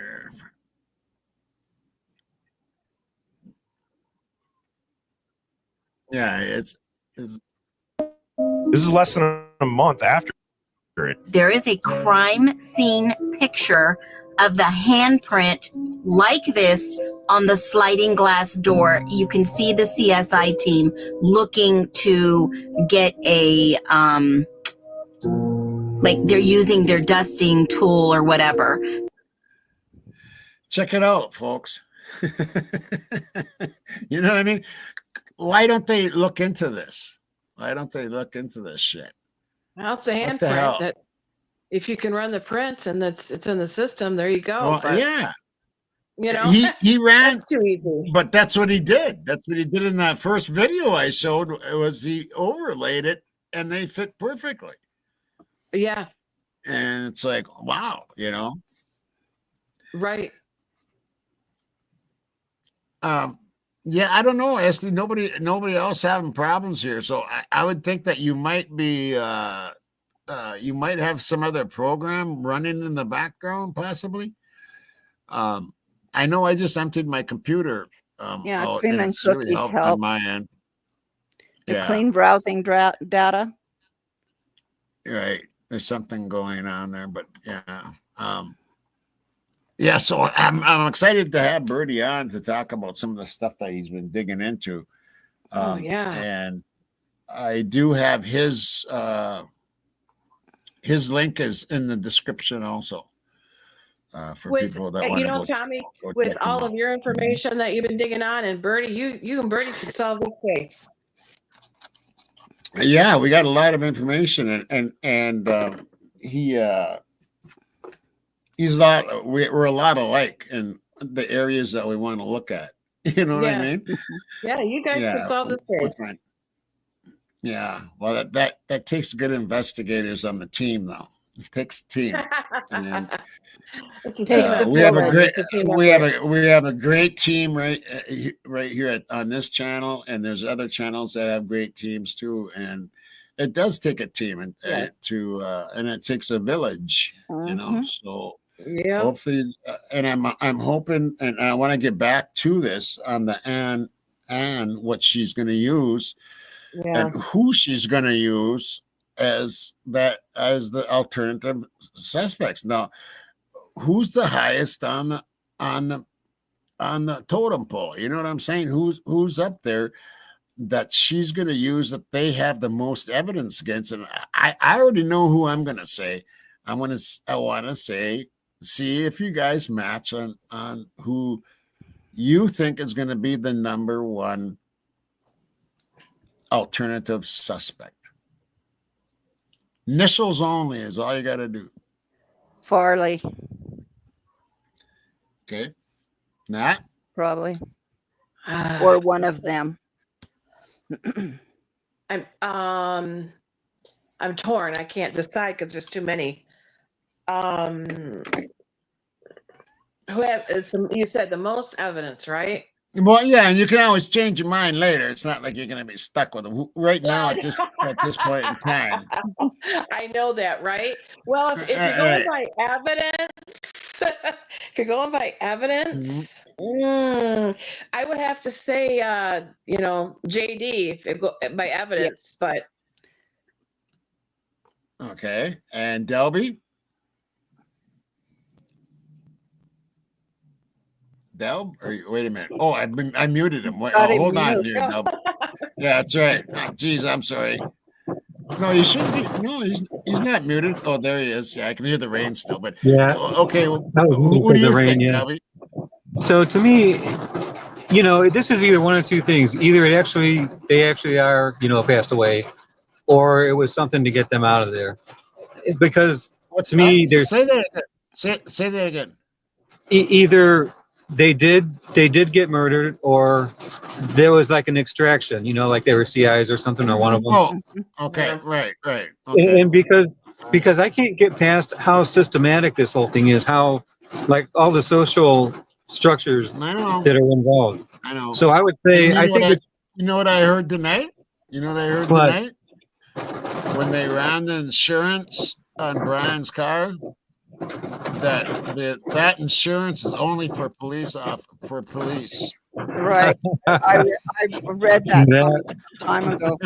Yeah, it's This is less than a month after it. There is a crime scene picture of the handprint like this on the sliding glass door. You can see the CSI team looking to get a, like they're using their dusting tool or whatever. check it out, folks. You know what I mean? Why don't they look into this? Why don't they look into this shit? Well, it's a What the hell? handprint that if you can run the prints and it's in the system, there you go. Well, But, yeah. you know, He ran, that's too easy. but that's what he did. That's what he did in that first video I showed. It was he overlaid it and they fit perfectly. Yeah, And it's like, wow, you know. right. Yeah, I don't know, Esty. Nobody else having problems here. So I would think that you might be you might have some other program running in the background, possibly. I know I just emptied my computer. Yeah, out, Cream and and it's really Cookies helped on helps. my end. The Yeah. clean browsing data. Right. There's something going on there, but yeah. Yeah, so I'm excited to have Birdie on to talk about some of the stuff that he's been digging into. Oh, yeah. And I do have his link is in the description also. For With people that want you to know, go, Tommy, go with check him all out. of your information that you've been digging on, and Birdie, you and Birdie can solve this case. Yeah, we got a lot of information, and he's a lot. We're a lot alike in the areas that we want to look at. You know what I mean? Yeah, you guys can solve this we're case. fine. Yeah, well, that takes good investigators on the team, though. It takes a team. And It's a Takes team a we have a effort. great It's a team we effort. have a great team right here on this channel, and there's other channels that have great teams too. And it does take a team and and it takes a village, you know. Mhm. So Yeah. hopefully, and I'm hoping, and I want to get back to this on the Anne, what she's going to use Yeah. and who she's going to use as the alternative suspects. Now, who's the highest on the totem pole? You know what I'm saying? Who's up there that she's going to use that they have the most evidence against? And I already know who I'm going to say. I want to say, see if you guys match on who you think is going to be the number one alternative suspect. Initials only is all you got to do. Farley, Okay. Nat? probably, Ah, or one of them. I'm torn. I can't decide because there's too many. Who have you said the most evidence, right? Well, yeah, and you can always change your mind later. It's not like you're going to be stuck with them right now at this point in time. I know that, right? Well, if you're going by evidence, evidence, if you're going by evidence, I would have to say, JD if it go by evidence, but Okay. And Delby? Wait a minute. Oh, I muted him. Wait, hold on here, Delby. Yeah, that's right. Geez, I'm sorry. No, he shouldn't be. No, he's not muted. Oh, there he is. Yeah, I can hear the rain still. But Yeah. Okay. Well, That was what do the you rain, think, yeah. Delby? So to me, this is either one of two things. Either they actually are, passed away, or it was something to get them out of there. Because to me, there's Say that again. Say that again. Either they did get murdered, or there was like an extraction, like they were CIs or something, or one of them. Oh, okay. Right. Okay. And because I can't get past how systematic this whole thing is, how like all the social structures that are involved. I know. So I would say, you know what I heard tonight? Tonight? When they ran the insurance on Brian's car, that insurance is only for police. Right. I read that a time ago.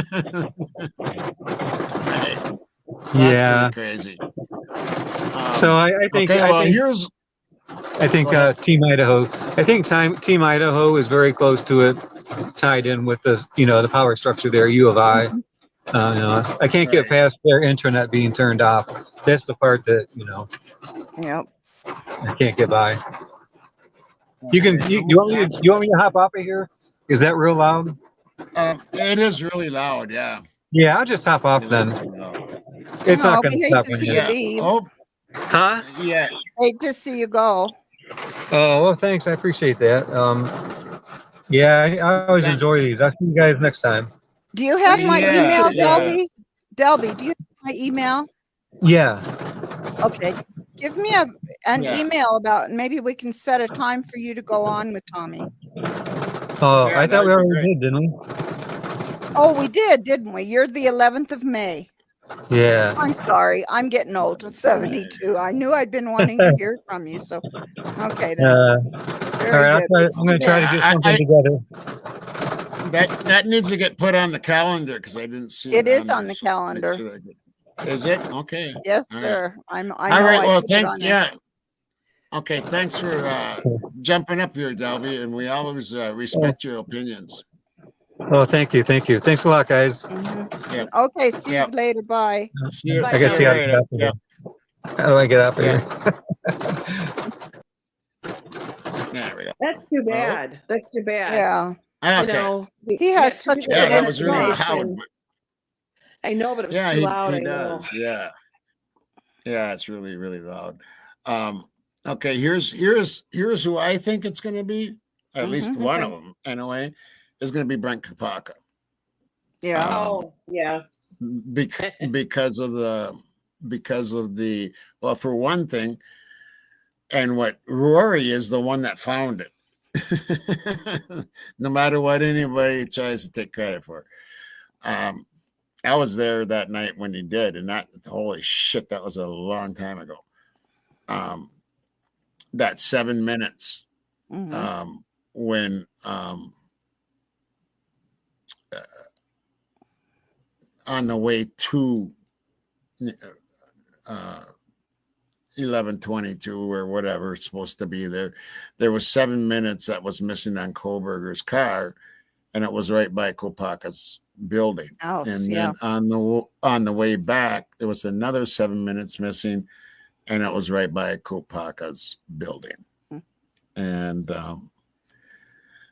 Right. Yeah. Crazy. So I think. Okay, well, I think Team Idaho. I think Team Idaho is very close to it, tied in with the power structure there. U of I. I can't get past their intranet being turned off. That's the part that Yep. I can't get by. You want me to hop off of here? Is that real loud? It is really loud. Yeah. Yeah, I'll just hop off then. It's not going to stop to see you leave. Huh? Yeah. Hate to see you go. Oh, well, thanks. I appreciate that. Yeah, I always enjoy these. I'll see you guys next time. Do you have my email, Delby? Delby, do you have my email? Yeah. Okay. Give me an email about, maybe we can set a time for you to go on with Tommy. Oh, I thought we already did, didn't we? Oh, we did, didn't we? You're the 11th of May. Yeah. I'm sorry. I'm getting old. I'm 72. I knew I'd been wanting to hear from you. So, okay. Then. All right. I'm going to try to get something together. That needs to get put on the calendar because I didn't see it. It is on the calendar. Is it? Okay. Yes, All sir. Right. All right. Well, thanks. Yeah. Okay. Thanks for jumping up here, Delby, and we always respect your opinions. Oh, thank you. Thank you. Thanks a lot, guys. Yep. Okay. See you later. Bye. See you. I guess see how to get out of here. How do I get out of here? There we go. that's too bad. That's too bad. Yeah. Okay. He has such good that was really information. loud. I know, but it was Yeah, too he loud. I know. does. Yeah. Yeah, it's really, really loud. Okay, here's who I think it's going to be. At least one of them, anyway, is going to be Brent Kopaka. Yeah. Yeah. Because of the well, for one thing, and what Rory is the one that found it. No matter what anybody tries to take credit for. I was there that night when he did, and holy shit, that was a long time ago. That 7 minutes when on the way to 1122 or whatever it's supposed to be there was 7 minutes that was missing on Kohlberger's car, and it was right by Kopaka's building. And then on the way back there was another 7 minutes missing, and it was right by Kopaka's building. And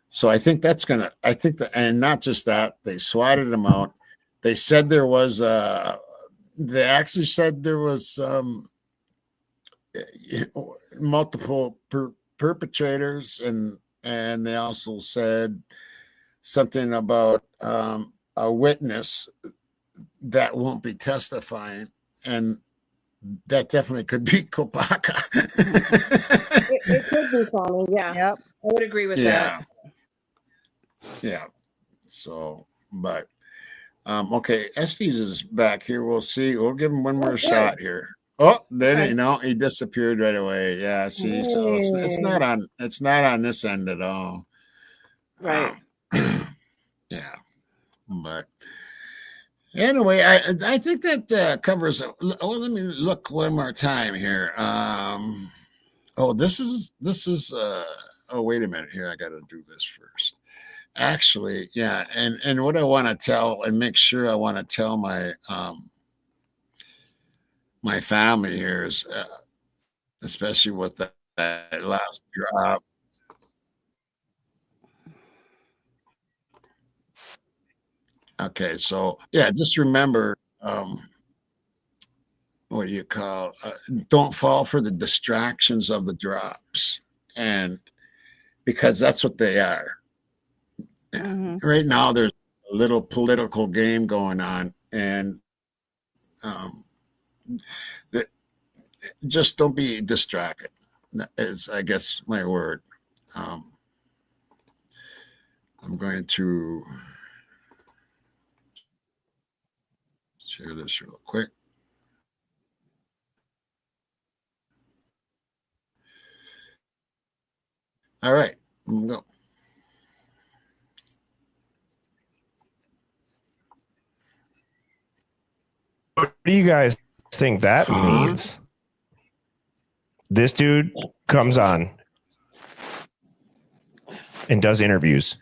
so I think and not just that, they swatted him out. They said there was they actually said there was multiple perpetrators, and they also said something about a witness that won't be testifying, and that definitely could be Kopaka. It could be Tommy. Yeah. Yep. I would agree with that. Yeah. So, but okay, Estes is back here. We'll see. We'll give him one more shot here. Oh, then Okay. you know he disappeared right away. Yeah, see, so it's not on this end at all. Right. Yeah, but anyway, I think that covers it. Well, let me look one more time here. Oh, this is oh, wait a minute here. I got to do this first. Actually, yeah, and what I want to tell and make sure I want to tell my my family here is, especially with that last drop. Okay, so yeah, just remember, what do you call? Don't fall for the distractions of the drops, and because that's what they are. Mhm. Right now, there's a little political game going on, and um, that just don't be distracted. That is, I guess, my word. Um, I'm going to share this real quick. All right, go. What do you guys think that means? This dude comes on and does interviews.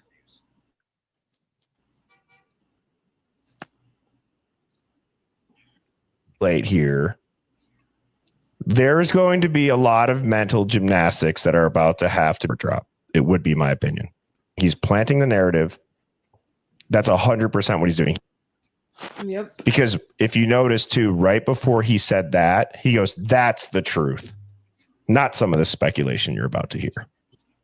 Late here. There's going to be a lot of mental gymnastics that are about to have to drop. It would be my opinion. He's planting the narrative. That's 100% what he's doing. Yep. Because if you notice too, right before he said that, he goes, "That's the truth," not some of the speculation you're about to hear.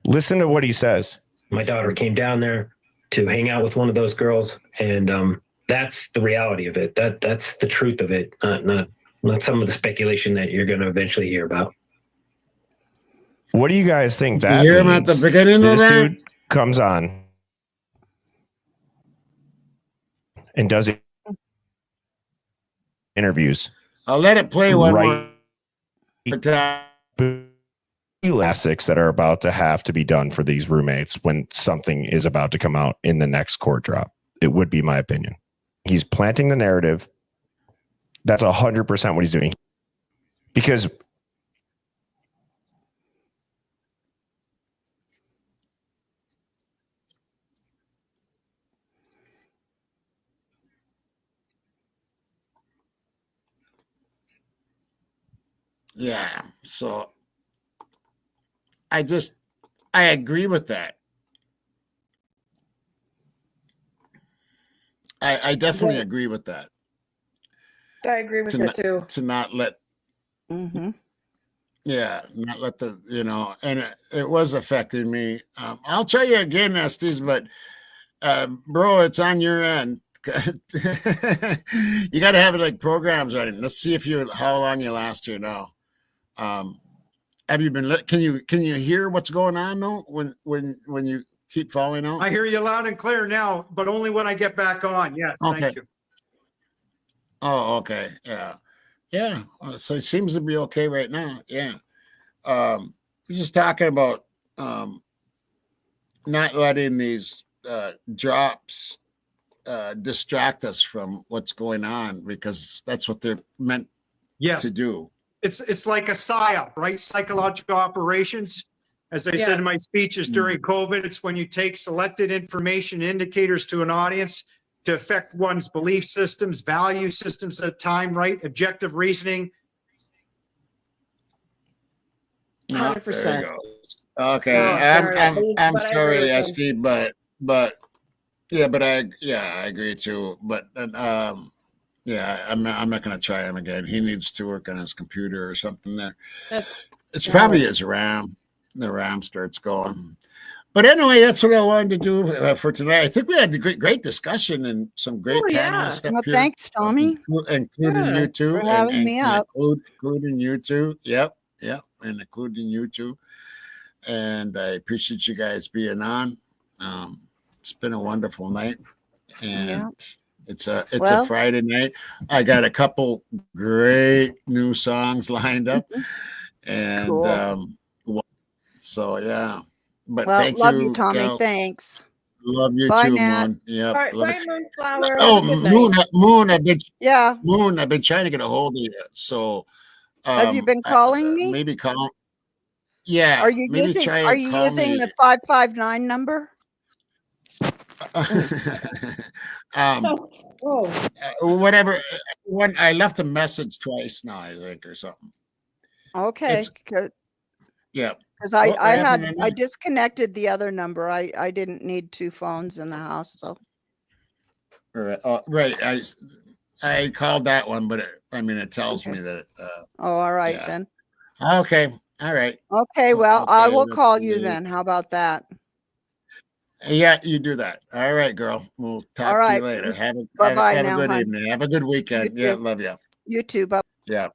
Listen to what he says. My daughter came down there to hang out with one of those girls, and that's the reality of it. That's the truth of it, not some of the speculation that you're going to eventually hear about. What do you guys think that You hear him at means? the beginning of This that? dude comes on and does interviews. I'll let it play one right more time. Elastics that are about to have to be done for these roommates when something is about to come out in the next court drop. It would be my opinion. He's planting the narrative. That's 100% what he's doing. Because Yeah, so I agree with that. I definitely Yeah. agree with that. I agree with To that not, too. to not let, Mm-hmm. yeah, not let the, and it was affecting me. I'll tell you again, Estes, but bro, it's on your end. You got to have it like programs running. Let's see how long you last here now. Have you been? Can you hear what's going on though? When you keep falling out? I hear you loud and clear now, but only when I get back on. Yes, Okay. thank you. Oh, okay. Yeah. Yeah. So it seems to be okay right now. Yeah. We're just talking about not letting these drops distract us from what's going on, because that's what they're meant Yes. to do. It's like a PSYOP, right? Psychological operations. As I said in my speeches during COVID, it's when you take selected information indicators to an audience to affect one's belief systems, value systems at time, right? Objective reasoning. 100%. There you go. Okay. Oh, sorry. I'm But I agree sorry, with him. Steve, but yeah, but I agree too. But yeah, I'm not going to try him again. He needs to work on his computer or something there. It's probably his RAM. The RAM starts going. But anyway, that's what I wanted to do for tonight. I think we had a great discussion and some great panelists up Well, here. thanks, Tommy. Including you two. For having me up. Including you two. Yep. And including you two. And I appreciate you guys being on. It's been a wonderful night. And It's a Well- Friday night. I got a couple great new songs lined up, and Cool. so yeah. But Well, thank love you, you, Tommy. Cal. Love Love you Bye, too, Nat. Moon. Yep. Bye, love bye, it. Moonflower. Oh, Have a good night. Moon. I've been Yeah. Moon. I've been trying to get a hold of you. So, Have you been calling me? maybe call. Yeah. Are you maybe using try Are and you call using me. the 559 number? Oh, Whatever. When I left a message twice now, I think, or something. Okay. It's- Yeah. Because What I happened had to I me? disconnected the other number. I didn't need two phones in the house, so Right. I called that one, but it tells me that. oh, all right Yeah. then. Okay. All right. Okay, well, I Okay, will let's call you see. then. How about that? Yeah, you do that. All right, girl. We'll talk All to right. you later. Have Bye-bye a now, good hon. evening. Have a good weekend. You Yeah, too. love you. You too. Bye. Yeah.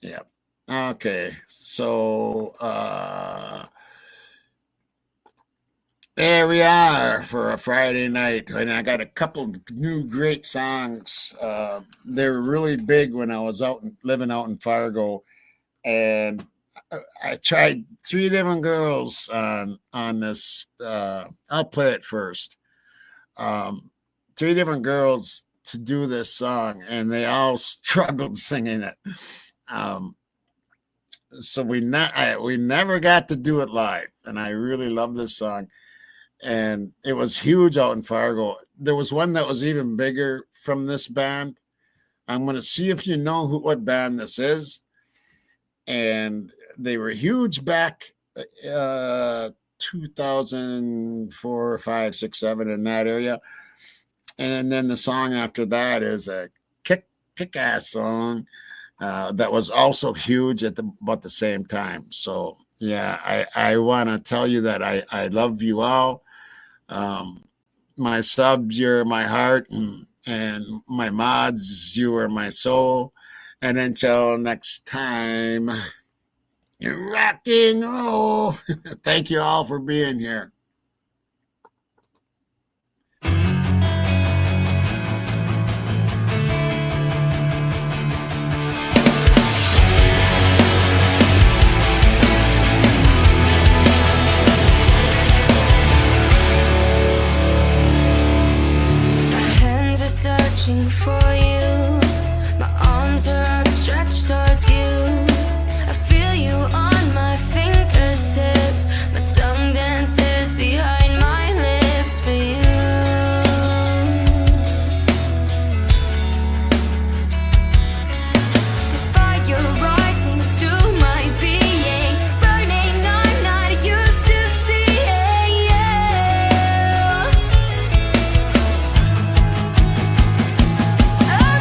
Yeah. Okay. So there we are for a Friday night. And I got a couple new great songs. They were really big when I was living out in Fargo. And I tried 3 different girls on this. I'll play it first. 3 different girls to do this song, and they all struggled singing it. So we never got to do it live, and I really love this song. And it was huge out in Fargo. There was one that was even bigger from this band. I'm going to see if you know what band this is. And they were huge back 2004, 5, 6, 7 in that area. And then the song after that is a kick-ass song that was also huge at about the same time. So yeah, I want to tell you that I love you all. My subs, you're my heart, and my mods, you are my soul. And until next time, rock and roll. Thank you all for being here. My hands are searching for you. My arms are outstretched towards you. I feel you on my fingertips. My tongue dances behind my lips for you. This fire rising through my being, burning, I'm not used to seeing you. Oh,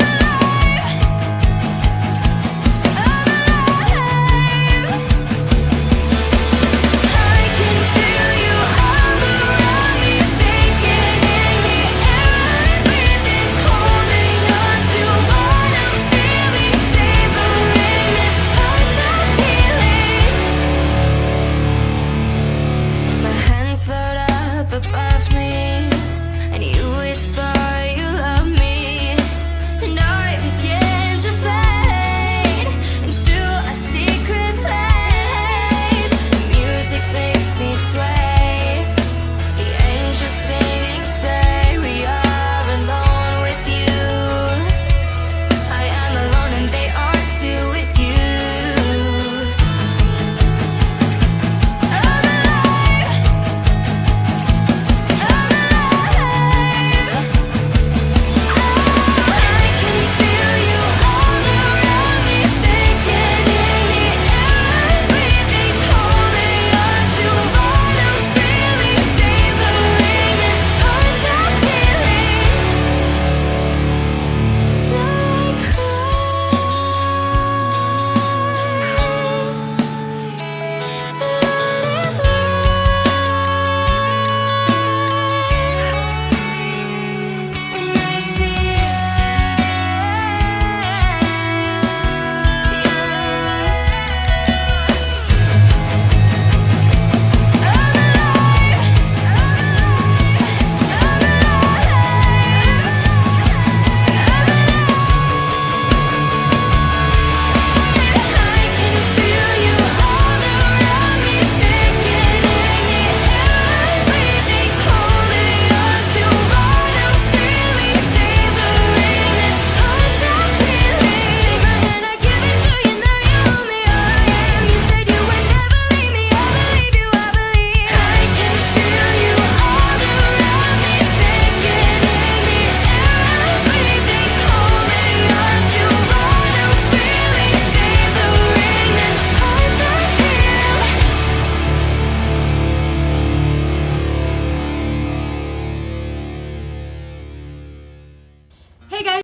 Hey guys.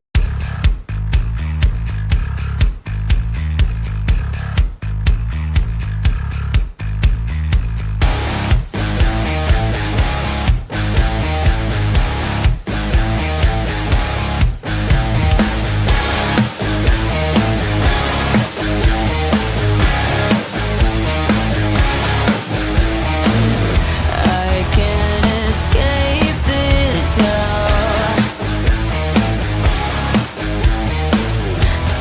I can't escape this hell.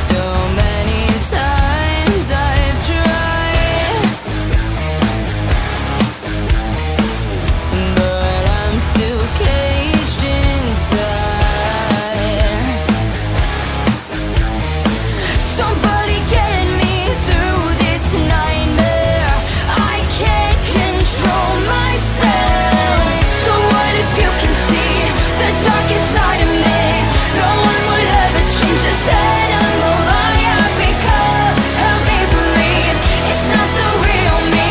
So many times I've tried, but I'm still caged inside. Somebody get me through this nightmare. I can't control myself. So what if you can see the darkest side of me? No one would ever change this animal I have become. Help me believe it's not the real me.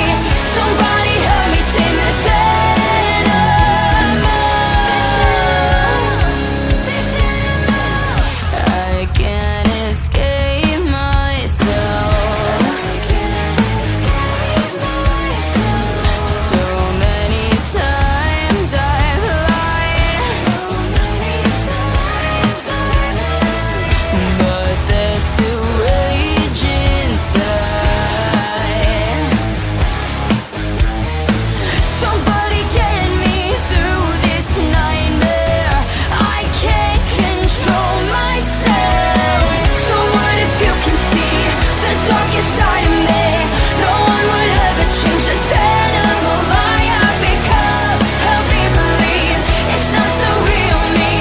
Somebody help me tame this animal. I can't escape myself. So many times I've lied, but there's still rage inside. Somebody get me through this nightmare. I can't control myself. So what if you can see the darkest side of me? No one would ever change this animal I have become. Help me believe it's not the real me.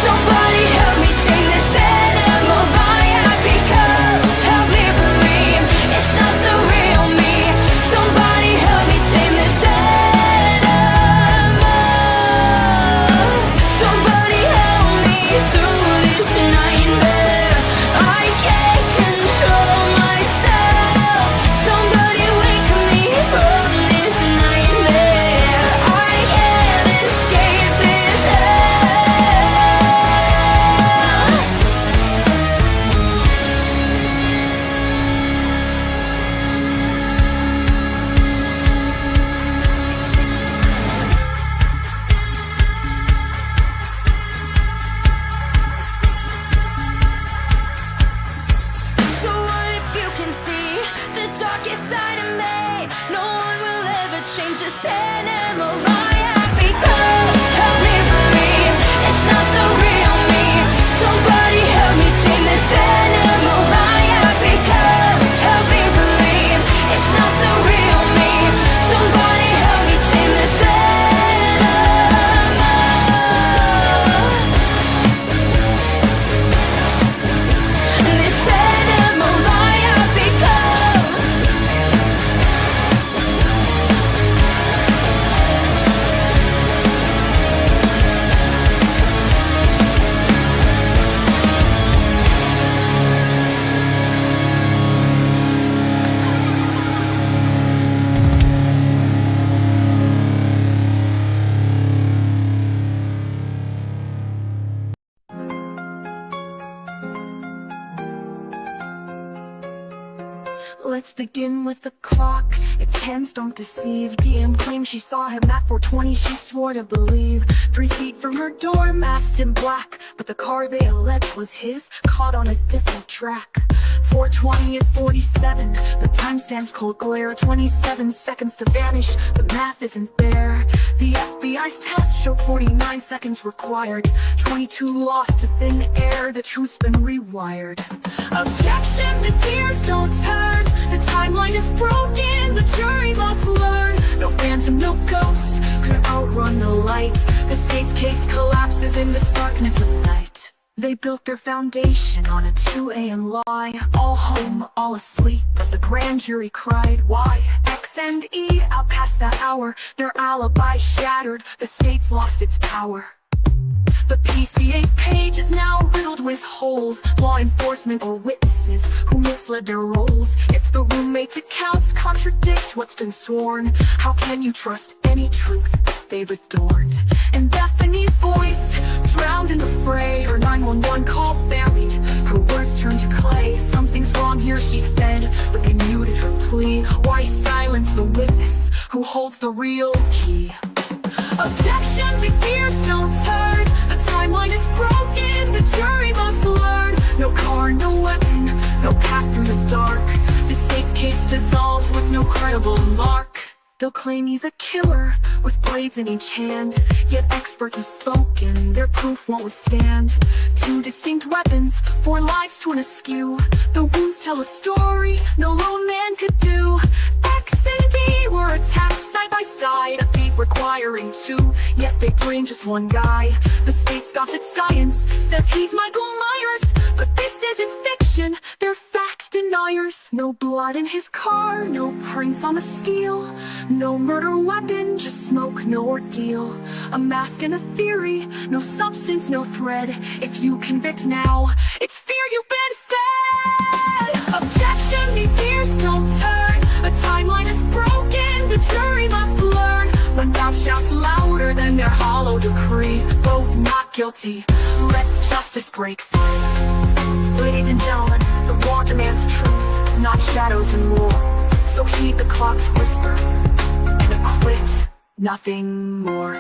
Somebody help me tame this animal I have become. Help me believe it's not the real me. Somebody help me tame this animal. Somebody help me through this nightmare. I can't control myself. Somebody wake me from this nightmare. I can't escape this So what if you can see the darkest side of me? No one will ever change this animal I have become. Help me believe it's not the real me. Somebody help me tame this animal I have become. Help me believe it's not the real me. Somebody help me tame this animal. This animal I have become. Let's begin with the clock. Its hands don't deceive. DM claims she saw him at 4:20. She swore to believe. 3 feet from her door, masked in black. But the car they alleged was his, caught on a different track. 4:20 at 47. The timestamp's cold glare. 27 seconds to vanish. The math isn't there. The FBI's test showed 49 seconds required. 22 lost to thin air. The truth's been rewired. Objection, the gears don't turn. The timeline is broken. The jury must learn. No phantom, no ghost could outrun the light. The state's case collapses in the starkness of night. They built their foundation on a 2 a.m. lie. All home, all asleep, but the grand jury cried, why? X and E, out past that hour. Their alibi shattered, the state's lost its power. The PCA's page is now riddled with holes. Law enforcement or witnesses who misled their roles. If the roommates' accounts contradict what's been sworn, how can you trust any truth they've adorned? And Bethany's voice drowned in the fray. Her 911 call holds the real key. Objection, the gears don't turn. A timeline is broken, the jury must learn. No car, no weapon, no path through the dark. The state's case dissolves with no credible mark. They'll claim he's a killer with blades in each hand, yet experts have spoken, their proof won't withstand. Two distinct weapons, 4 lives torn askew. The wounds tell a story no lone man could do. X and D were attacked side by side, a feat requiring 2, yet they blame just one guy. The state scoffs at science, says he's Michael Myers, but this isn't fiction, they're fact deniers. No blood in his car, no prints on the steel, no murder weapon, just smoke, no ordeal. A mask and a theory, no substance, no thread. If you convict now, it's fear you've been fed. Objection, the gears don't turn. A timeline is broken, the jury must learn. When doubt shouts louder than their hollow decree, vote not guilty, let justice break through. Ladies and gentlemen, the law demands truth, not shadows and lore. So heed the clock's whisper and acquit, nothing more.